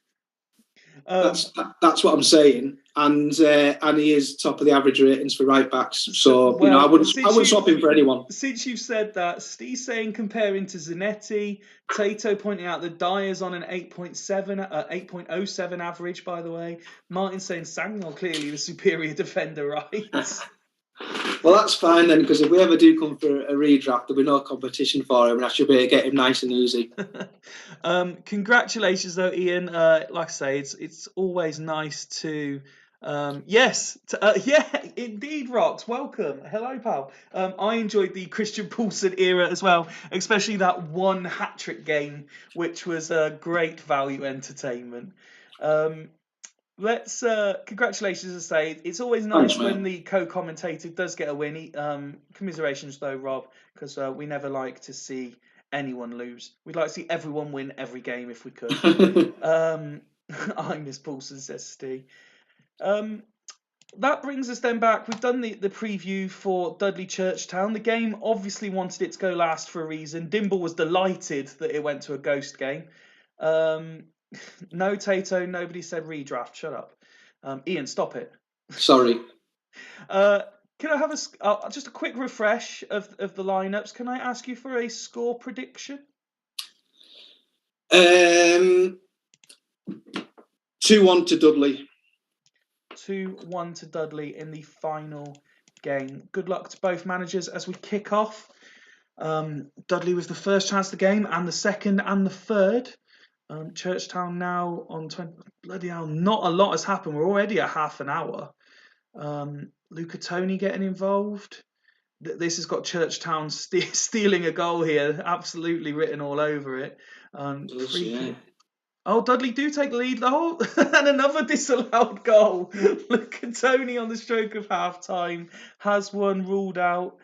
That's what I'm saying, and he is top of the average ratings for right backs. So I wouldn't swap him for anyone. Since you've said that, Steve's saying comparing to Zanetti, Tato pointing out that Dyer's on an 8.07 average. By the way, Martin saying Sagnol clearly the superior defender, right? Well, that's fine then, because if we ever do come for a redraft, there'll be no competition for him, and I should be able to get him nice and easy. Congratulations, though, Ian. Like I say, it's always nice to Yes, yeah, indeed, Rox. Welcome. Hello, pal. I enjoyed the Christian Poulsen era as well, especially that one hat-trick game, which was great value entertainment. Let's congratulations, as I say. It's always nice Thanks, when mate. the co-commentator does get a win. Commiserations though, Rob, because we never like to see anyone lose. We'd like to see everyone win every game if we could. I miss Paulson, says Steve. That brings us then back. We've done the preview for Dudley Churchtown. The game obviously wanted it to go last for a reason. Dimble was delighted that it went to a ghost game. No, Tato, nobody said redraft. Shut up. Ian, stop it. Sorry. Can I have just a quick refresh of the lineups? Can I ask you for a score prediction? 2-1 to Dudley. 2-1 to Dudley in the final game. Good luck to both managers as we kick off. Dudley was the first chance of the game, and the second and the third. Churchtown now on 20. Bloody hell, not a lot has happened. We're already at half an hour. Luca Toni getting involved. This has got Churchtown stealing a goal here, absolutely written all over it. Free kick. Oh, Dudley do take the lead. Oh, and another disallowed goal. Luca Toni on the stroke of half-time has one ruled out.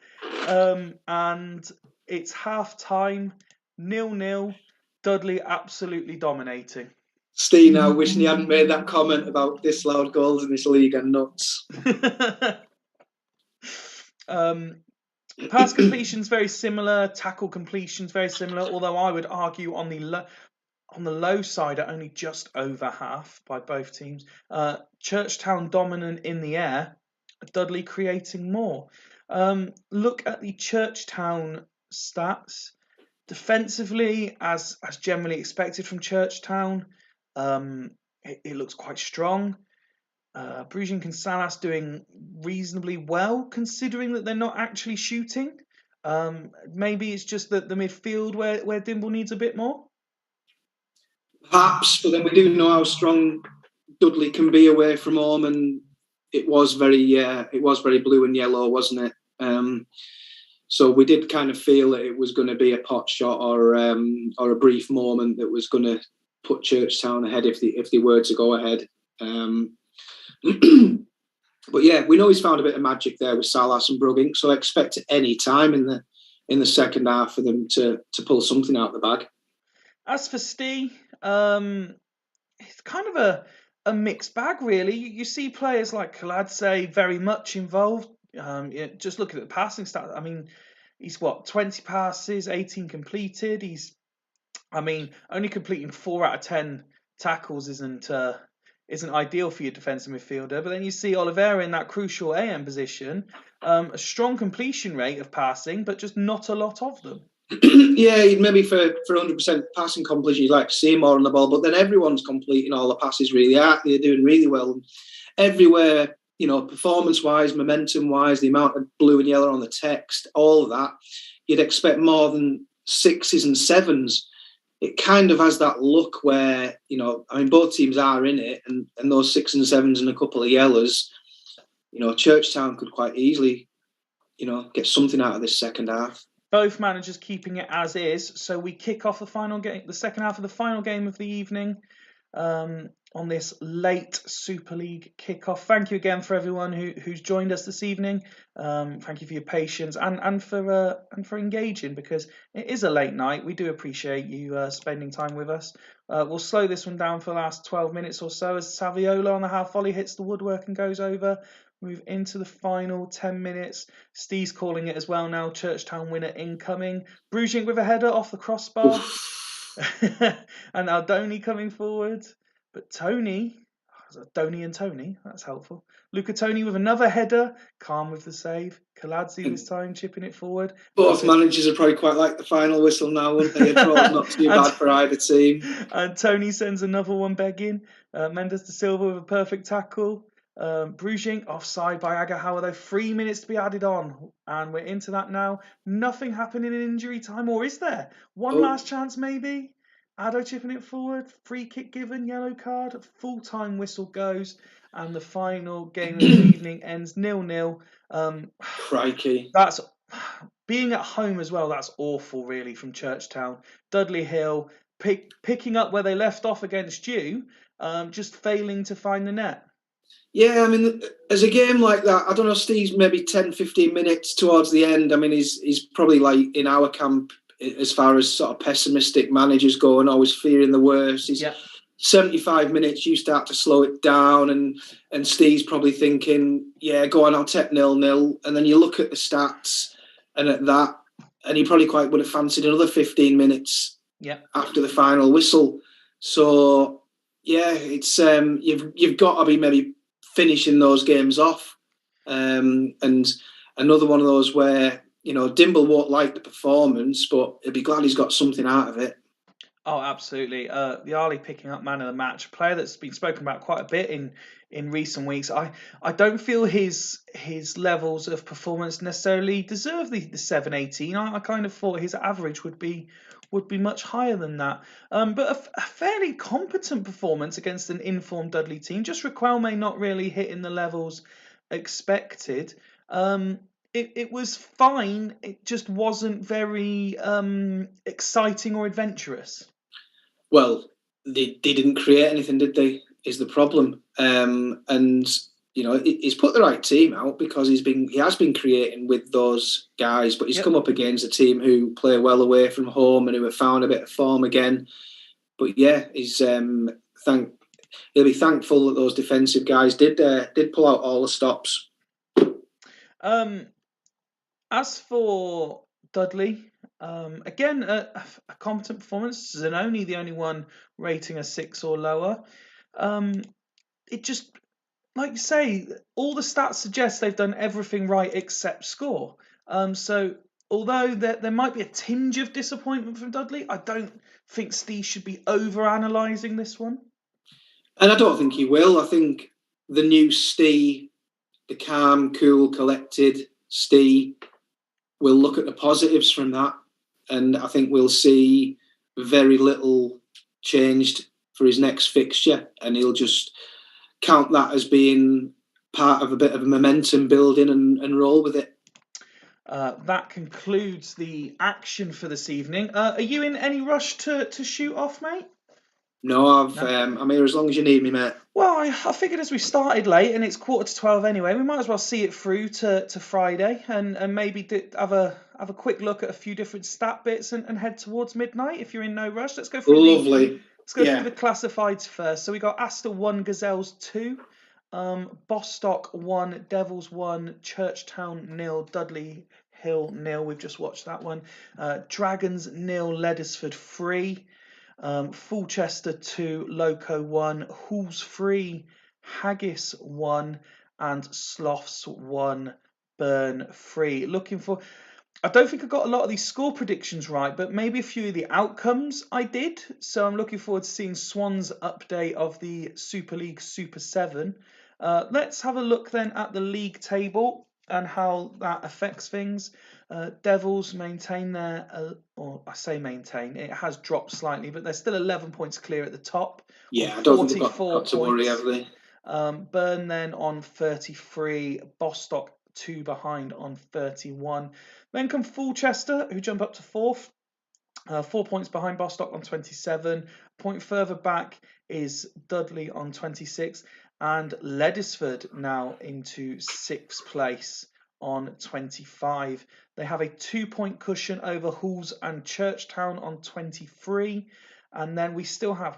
And it's half-time, 0-0. Dudley absolutely dominating. Steve now wishing he hadn't made that comment about disallowed goals in this league and nuts. Pass completion's very similar. Tackle completion's very similar. Although I would argue on the low side at only just over half by both teams. Churchtown dominant in the air. Dudley creating more. Look at the Churchtown stats. Defensively, as generally expected from Churchtown, it looks quite strong. Bruges and Salas doing reasonably well, considering that they're not actually shooting. Maybe it's just that the midfield where Dimble needs a bit more. Perhaps, but then we do know how strong Dudley can be away from home, and it was very blue and yellow, wasn't it? So we did kind of feel that it was going to be a pot shot or a brief moment that was going to put Churchtown ahead if they were to go ahead. But yeah, we know he's found a bit of magic there with Salas and Brugging, so I expect at any time in the second half for them to pull something out of the bag. As for Steve, it's kind of a mixed bag, really. You see players like Kaladze very much involved. Just look at the passing stats. I mean, he's 20 passes, 18 completed. Only completing 4 out of 10 tackles isn't ideal for your defensive midfielder. But then you see Oliveira in that crucial AM position, a strong completion rate of passing, but just not a lot of them. Yeah, maybe for 100% passing completion, you'd like to see more on the ball, but then everyone's completing all the passes really. They're doing really well everywhere, performance-wise, momentum-wise, the amount of blue and yellow on the text, all of that. You'd expect more than 6s and 7s. It kind of has that look where, both teams are in it, and those 6s and 7s and a couple of yellows, Churchtown could quite easily, get something out of this second half. Both managers keeping it as is. So we kick off the second half of the final game of the evening on this late Super League kickoff. Thank you again for everyone who's joined us this evening. Thank you for your patience and for engaging, because it is a late night. We do appreciate you spending time with us. We'll slow this one down for the last 12 minutes or so as Saviola on the half volley hits the woodwork and goes over. Move into the final 10 minutes. Steve's calling it as well now. Churchtown winner incoming. Bruges with a header off the crossbar. And Aldoni coming forward. But Toni and Toni, that's helpful. Luca Toni with another header. Calm with the save. Kaladze this time chipping it forward. Both managers are probably quite like the final whistle now, wouldn't they? It's not too bad for either team. And Toni sends another one begging. Mendes de Silva with a perfect tackle. Bruges offside by Agahauer, though. 3 minutes to be added on, and we're into that now. Nothing happening in injury time, or is there? One last chance, maybe. Addo chipping it forward, free kick given, yellow card, full-time whistle goes, and the final game of the evening ends 0-0. Crikey. That's being at home as well. That's awful, really, from Churchtown. Dudley Hill picking up where they left off against you, just failing to find the net. Yeah, I mean, as a game like that, I don't know, Steve's maybe 10, 15 minutes towards the end. I mean, he's probably like in our camp as far as sort of pessimistic managers go and always fearing the worst. He's 75 minutes, you start to slow it down, and Steve's probably thinking, yeah, go on, I'll take 0-0. And then you look at the stats and at that, and he probably quite would have fancied another 15 minutes after the final whistle. So, yeah, it's you've got to be maybe finishing those games off. And another one of those where, you know, Dimble won't like the performance, but he'll be glad he's got something out of it. Oh, absolutely. The Ali picking up man of the match, a player that's been spoken about quite a bit in recent weeks. I don't feel his levels of performance necessarily deserve the 718. I kind of thought his average would be much higher than that. But a fairly competent performance against an informed Dudley team. Just Raquel not really hitting the levels expected. It was fine. It just wasn't very exciting or adventurous. Well, they didn't create anything, did they? Is the problem. And you know, he's put the right team out because he has been creating with those guys, but he's come up against a team who play well away from home and who have found a bit of form again. But yeah, he'll be thankful that those defensive guys did pull out all the stops. As for Dudley, again, a competent performance. Zanoni, the only one rating a 6 or lower. It just, like you say, all the stats suggest they've done everything right except score. So although there might be a tinge of disappointment from Dudley, I don't think Steve should be over-analysing this one. And I don't think he will. I think the new Steve, the calm, cool, collected Steve, will look at the positives from that. And I think we'll see very little changed for his next fixture. And he'll just count that as being part of a bit of a momentum building and roll with it. That concludes the action for this evening. Are you in any rush to shoot off, mate? No, I'm here as long as you need me, mate. Well, I figured as we started late and it's 11:45 anyway, we might as well see it through to Friday and maybe have a quick look at a few different stat bits and head towards midnight if you're in no rush. Let's go through through the classifieds first. So we got Astor 1, Gazelles 2, Bostock 1, Devils 1, Churchtown 0, Dudley Hill 0. We've just watched that one. Dragons 0, Leddersford 3. Fulchester 2, Loco 1, Halls 3, Haggis 1, and Sloths 1, Burn 3. I don't think I got a lot of these score predictions right, but maybe a few of the outcomes I did. So I'm looking forward to seeing Swan's update of the Super League Super 7. Let's have a look then at the league table and how that affects things. Devils maintain or I say maintain, it has dropped slightly, but they're still 11 points clear at the top. Yeah, I don't think they've got to worry, have they? Burn then on 33, Bostock 2 behind on 31. Then come Fulchester, who jump up to 4th. 4 points behind Bostock on 27. A point further back is Dudley on 26. And Leddersford now into 6th place on 25. They have a 2-point cushion over Halls and Churchtown on 23. And then we still have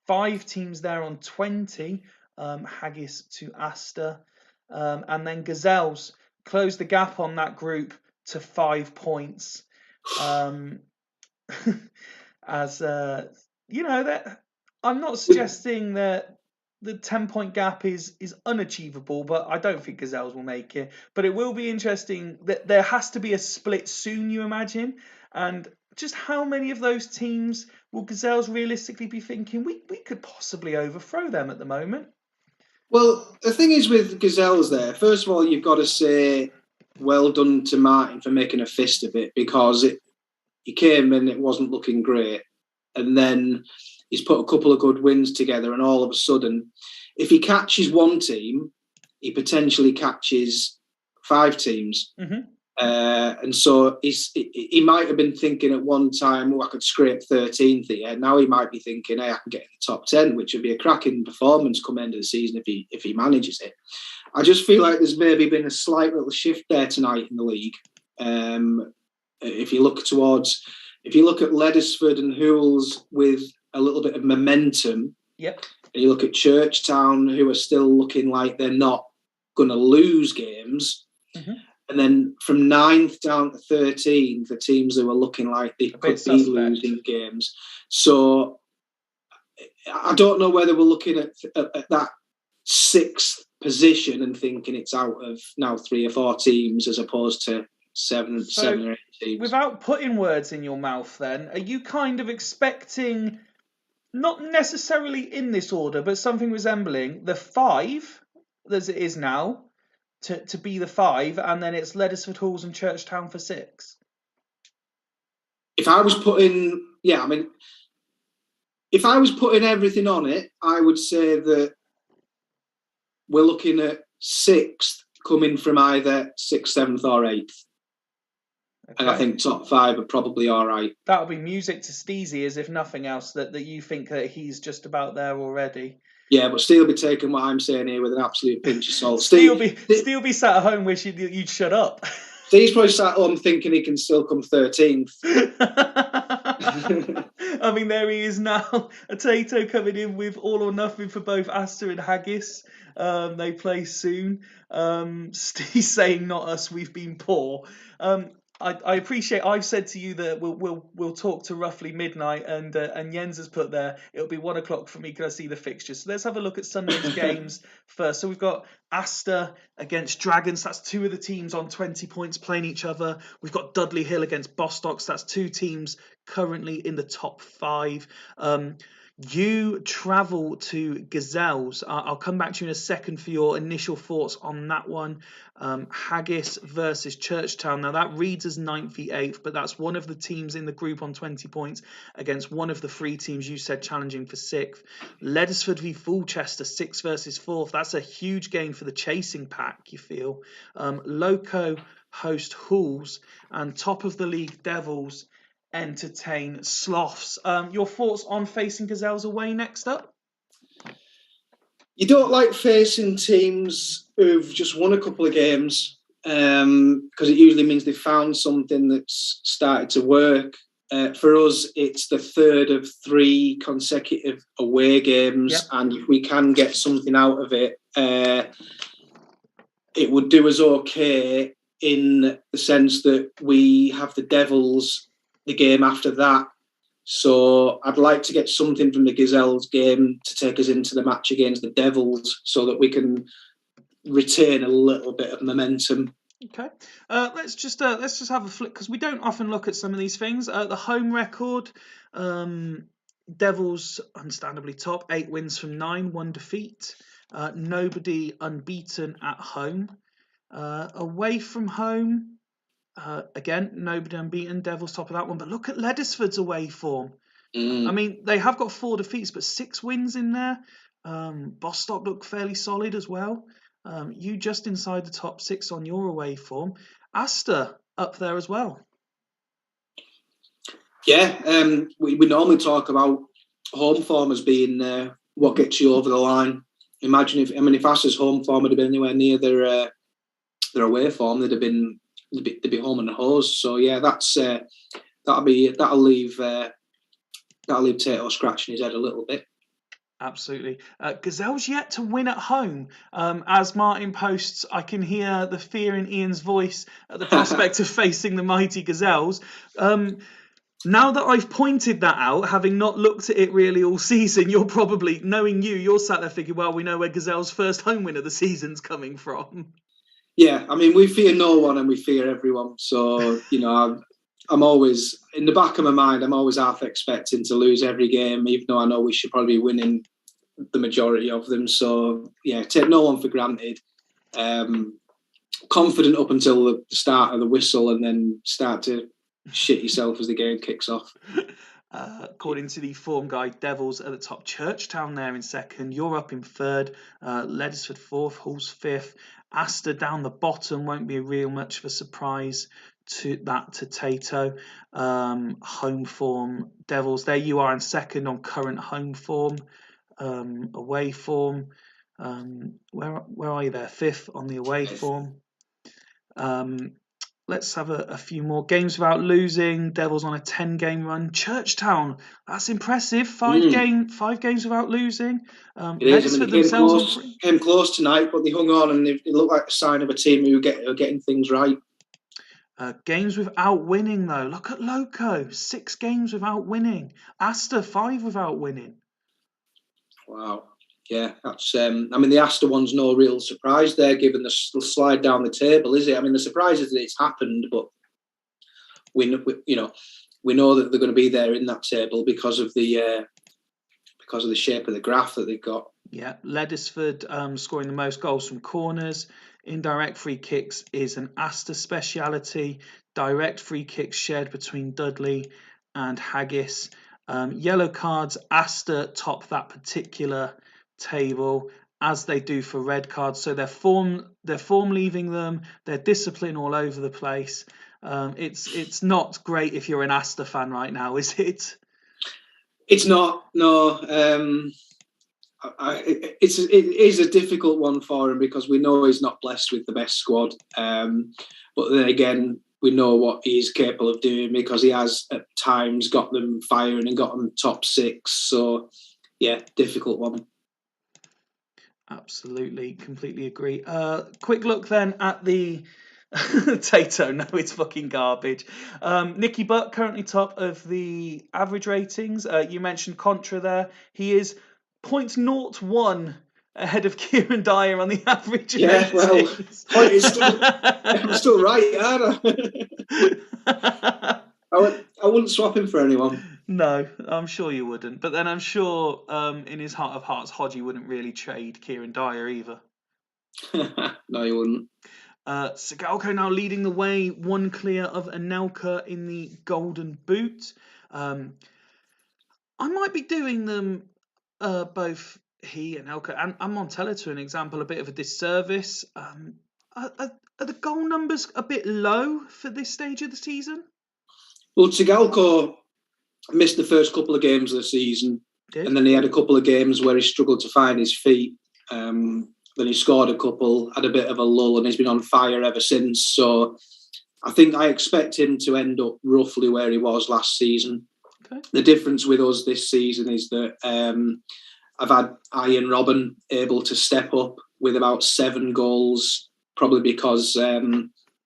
5 teams there on 20. Haggis to Astor. And then Gazelles close the gap on that group to 5 points. As you know, that I'm not suggesting that the 10-point gap is unachievable, but I don't think Gazelles will make it. But it will be interesting that there has to be a split soon, you imagine, and just how many of those teams will Gazelles realistically be thinking we could possibly overthrow them at the moment? Well, the thing is with Gazelles there, first of all, you've got to say well done to Martin for making a fist of it, because he came and it wasn't looking great. and then he's put a couple of good wins together, and all of a sudden, if he catches one team, he potentially catches 5 teams. Mm-hmm. And so he might have been thinking at one time, I could scrape 13th here. Now he might be thinking, I can get in the top 10, which would be a cracking performance come end of the season if he manages it. I just feel like there's maybe been a slight little shift there tonight in the league. If you look at Leddersford and Hools with a little bit of momentum, yep. And you look at Churchtown, who are still looking like they're not going to lose games. Mm-hmm. And then from 9th down to 13th, the teams that were looking like they could be losing games. So I don't know whether we're looking at that 6th position and thinking it's out of now 3 or 4 teams as opposed to 7 or 8 teams. Without putting words in your mouth then, are you kind of expecting, not necessarily in this order, but something resembling the 5 as it is now, to be the 5, and then it's Leddersford, Halls and Churchtown for 6? If I was putting, if I was putting everything on it, I would say that we're looking at 6th coming from either 6th, 7th or 8th. Okay. And I think top 5 are probably all right. That'll be music to Steezy, as if nothing else, that you think that he's just about there already. Yeah, but Steve will be taking what I'm saying here with an absolute pinch of salt. Steve will be sat at home wishing you'd shut up. Steve's probably sat at home thinking he can still come 13th. I mean, there he is now. A Tato coming in with all or nothing for both Astor and Haggis. They play soon. Steve saying, "Not us. We've been poor." I appreciate. I've said to you that we'll talk to roughly midnight, and Jens has put there it'll be 1 o'clock for me because I see the fixtures. So let's have a look at Sunday's games first. So we've got Astor against Dragons. That's 2 of the teams on 20 points playing each other. We've got Dudley Hill against Bostocks. That's 2 teams currently in the top 5. You travel to Gazelles. I'll come back to you in a second for your initial thoughts on that one. Haggis versus Churchtown. Now that reads as 9th v 8th, but that's one of the teams in the group on 20 points against one of the 3 teams you said challenging for 6th. Leddersford v Fulchester, 6th versus 4th. That's a huge gain for the chasing pack, you feel. Loco host Halls, and top of the league Devils entertain Sloths. Your thoughts on facing Gazelles away next up? You don't like facing teams who've just won a couple of games because it usually means they've found something that's started to work. For us, it's the 3rd of 3 consecutive away games, yep. And if we can get something out of it, it would do us okay in the sense that we have the Devils the game after that. So I'd like to get something from the Gazelles game to take us into the match against the Devils so that we can retain a little bit of momentum. Okay, let's just have a flick because we don't often look at some of these things. The home record, Devils understandably top, 8 wins from 9, 1 defeat. Nobody unbeaten at home. Away from home. Again, nobody unbeaten. Devils top of that one. But look at Leddersford's away form. I mean, they have got 4 defeats, but 6 wins in there. Bostock look fairly solid as well. You just inside the top 6 on your away form. Astor up there as well. Yeah, we normally talk about home form as being what gets you over the line. Imagine if Astor's home form had been anywhere near their away form, they'd be home and hose. So yeah, that'll leave Tato scratching his head a little bit. Absolutely. Gazelles yet to win at home. As Martin posts, I can hear the fear in Ian's voice at the prospect of facing the mighty Gazelles. Now that I've pointed that out, having not looked at it really all season, you're probably, knowing you're sat there thinking, well, we know where Gazelles' first home win of the season's coming from. Yeah, I mean, we fear no one and we fear everyone. So, I'm always, in the back of my mind, I'm always half expecting to lose every game, even though I know we should probably be winning the majority of them. So, yeah, take no one for granted. Confident up until the start of the whistle and then start to shit yourself as the game kicks off. According to the form guide, Devils at the top, Churchtown there in second, you're up in third, Ledesford fourth, Hull's fifth, Astor down the bottom, won't be real much of a surprise to Tato. Home form, Devils, there you are in second on current home form. Away form, where are you there? Fifth on the away form. Let's have a few more games without losing. Devils on a 10-game run. Churchtown, that's impressive. Five games without losing. It is. I mean, they came close tonight, but they hung on, and it looked like a sign of a team who are getting things right. Games without winning, though. Look at Loco, 6 games without winning. Astor, 5 without winning. Wow. Yeah, that's. I mean, the Astor one's no real surprise there, given the slide down the table, is it? I mean, the surprise is that it's happened, but we know that they're going to be there in that table because of the shape of the graph that they've got. Yeah, Ledesford scoring the most goals from corners. Indirect free kicks is an Astor speciality. Direct free kicks shared between Dudley and Haggis. Yellow cards, Astor top that particular table, as they do for red cards. So their form leaving them, their discipline all over the place. It's not great if you're an Astor fan right now, is it? It's not. No. It is a difficult one for him because we know he's not blessed with the best squad. But then again, we know what he's capable of doing because he has at times got them firing and got them top 6. So, yeah, difficult one. Absolutely, completely agree. Quick look then at the Tato. No, it's fucking garbage. Nicky Butt currently top of the average ratings. You mentioned Contra there. He is 0.01 ahead of Kieran Dyer on the average. Yeah, ratings. Well, I'm still right, aren't I? I wouldn't swap him for anyone. No, I'm sure you wouldn't. But then I'm sure in his heart of hearts, Hodgie wouldn't really trade Kieran Dyer either. No, he wouldn't. Sigalko now leading the way, 1 clear of Anelka in the Golden Boot. I might be doing them both he and Anelka and Montella to an example a bit of a disservice. Are the goal numbers a bit low for this stage of the season? Well, Sigalko missed the first couple of games of the season, and then he had a couple of games where he struggled to find his feet. Then he scored a couple, had a bit of a lull, and he's been on fire ever since. So I think I expect him to end up roughly where he was last season. Okay. The difference with us this season is that I've had Ian Robben able to step up with about 7 goals, probably because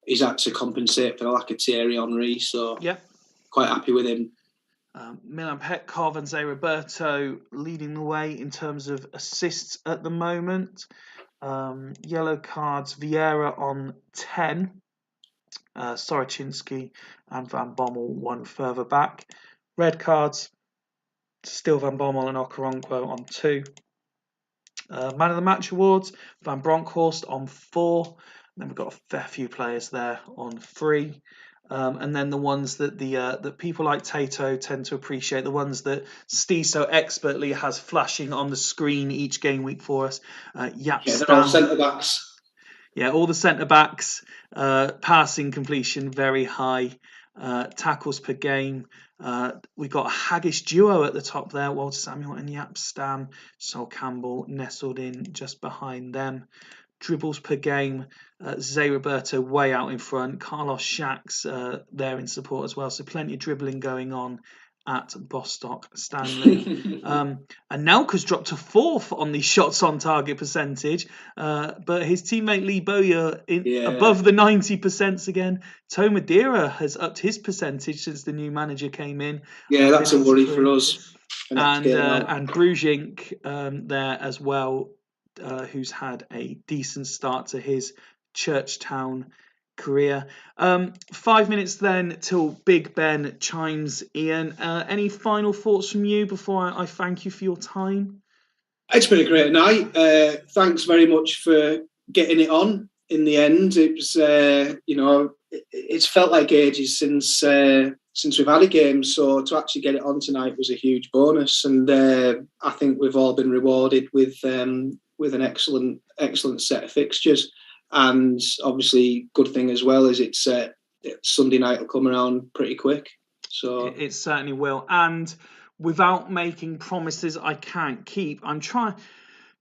he's had to compensate for the lack of Thierry Henry. So quite happy with him. Milan Petkov and Zé Roberto leading the way in terms of assists at the moment. Yellow cards, Vieira on 10. Soroczynski and Van Bommel 1 further back. Red cards, still Van Bommel and Okoronkwo on 2. Man of the Match awards, Van Bronckhorst on 4. And then we've got a fair few players there on 3. And then the ones that that people like Tato tend to appreciate, the ones that Steve so expertly has flashing on the screen each game week for us. They're all centre-backs. Yeah, all the centre-backs. Passing completion, very high. Tackles per game. We've got a Haggis duo at the top there, Walter Samuel and Yap Stam. Sol Campbell nestled in just behind them. Dribbles per game, Zé Roberto way out in front. Carlos Shax there in support as well. So plenty of dribbling going on at Bostock Stanley. And Nelka's dropped to 4th on the shots on target percentage. But his teammate Lee Bowyer above the 90% again. Tom Madeira has upped his percentage since the new manager came in. Yeah, that's a worry for us. And Brujink there as well. Who's had a decent start to his Churchtown career. 5 minutes then till Big Ben chimes in. Any final thoughts from you before I thank you for your time? It's been a great night. Thanks very much for getting it on in the end. It was, it's felt like ages since we've had a game. So to actually get it on tonight was a huge bonus, and I think we've all been rewarded with an excellent set of fixtures. And obviously, good thing as well is it's Sunday night will come around pretty quick. So it certainly will. And without making promises I can't keep, I'm trying.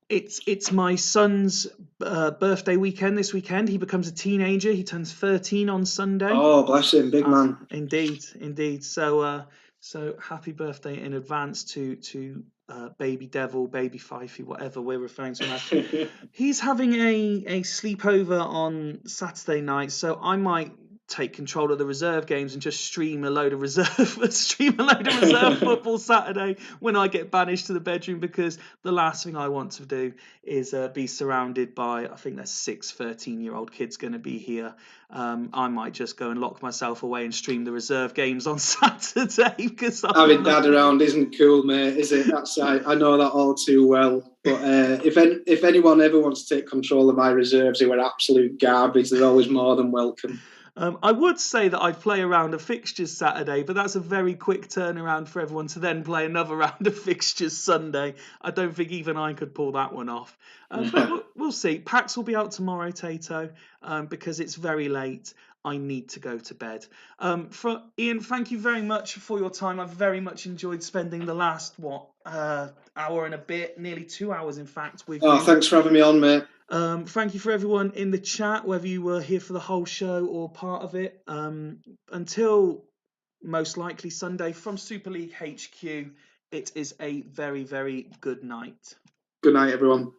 It's my son's birthday weekend this weekend. He becomes a teenager. He turns 13 on Sunday. Oh, bless him, big man. Indeed. So happy birthday in advance to baby Devil, baby Fifey, whatever we're referring to now. He's having a sleepover on Saturday night, so I might take control of the reserve games and just stream a load of reserve football Saturday when I get banished to the bedroom, because the last thing I want to do is be surrounded by, I think there's 6 13-year-old kids going to be here. I might just go and lock myself away and stream the reserve games on Saturday, because having dad around isn't cool, mate, is it? I know that all too well. But if anyone ever wants to take control of my reserves who are absolute garbage, they're always more than welcome. I would say that I'd play a round of fixtures Saturday, but that's a very quick turnaround for everyone to then play another round of fixtures Sunday. I don't think even I could pull that one off. But we'll see. Packs will be out tomorrow, Tato, because it's very late. I need to go to bed. Ian, thank you very much for your time. I've very much enjoyed spending the last, hour and a bit, nearly 2 hours, in fact, with you. Thanks for having me on, mate. Thank you for everyone in the chat, whether you were here for the whole show or part of it. Until most likely Sunday from Super League HQ, it is a very, very good night. Good night, everyone.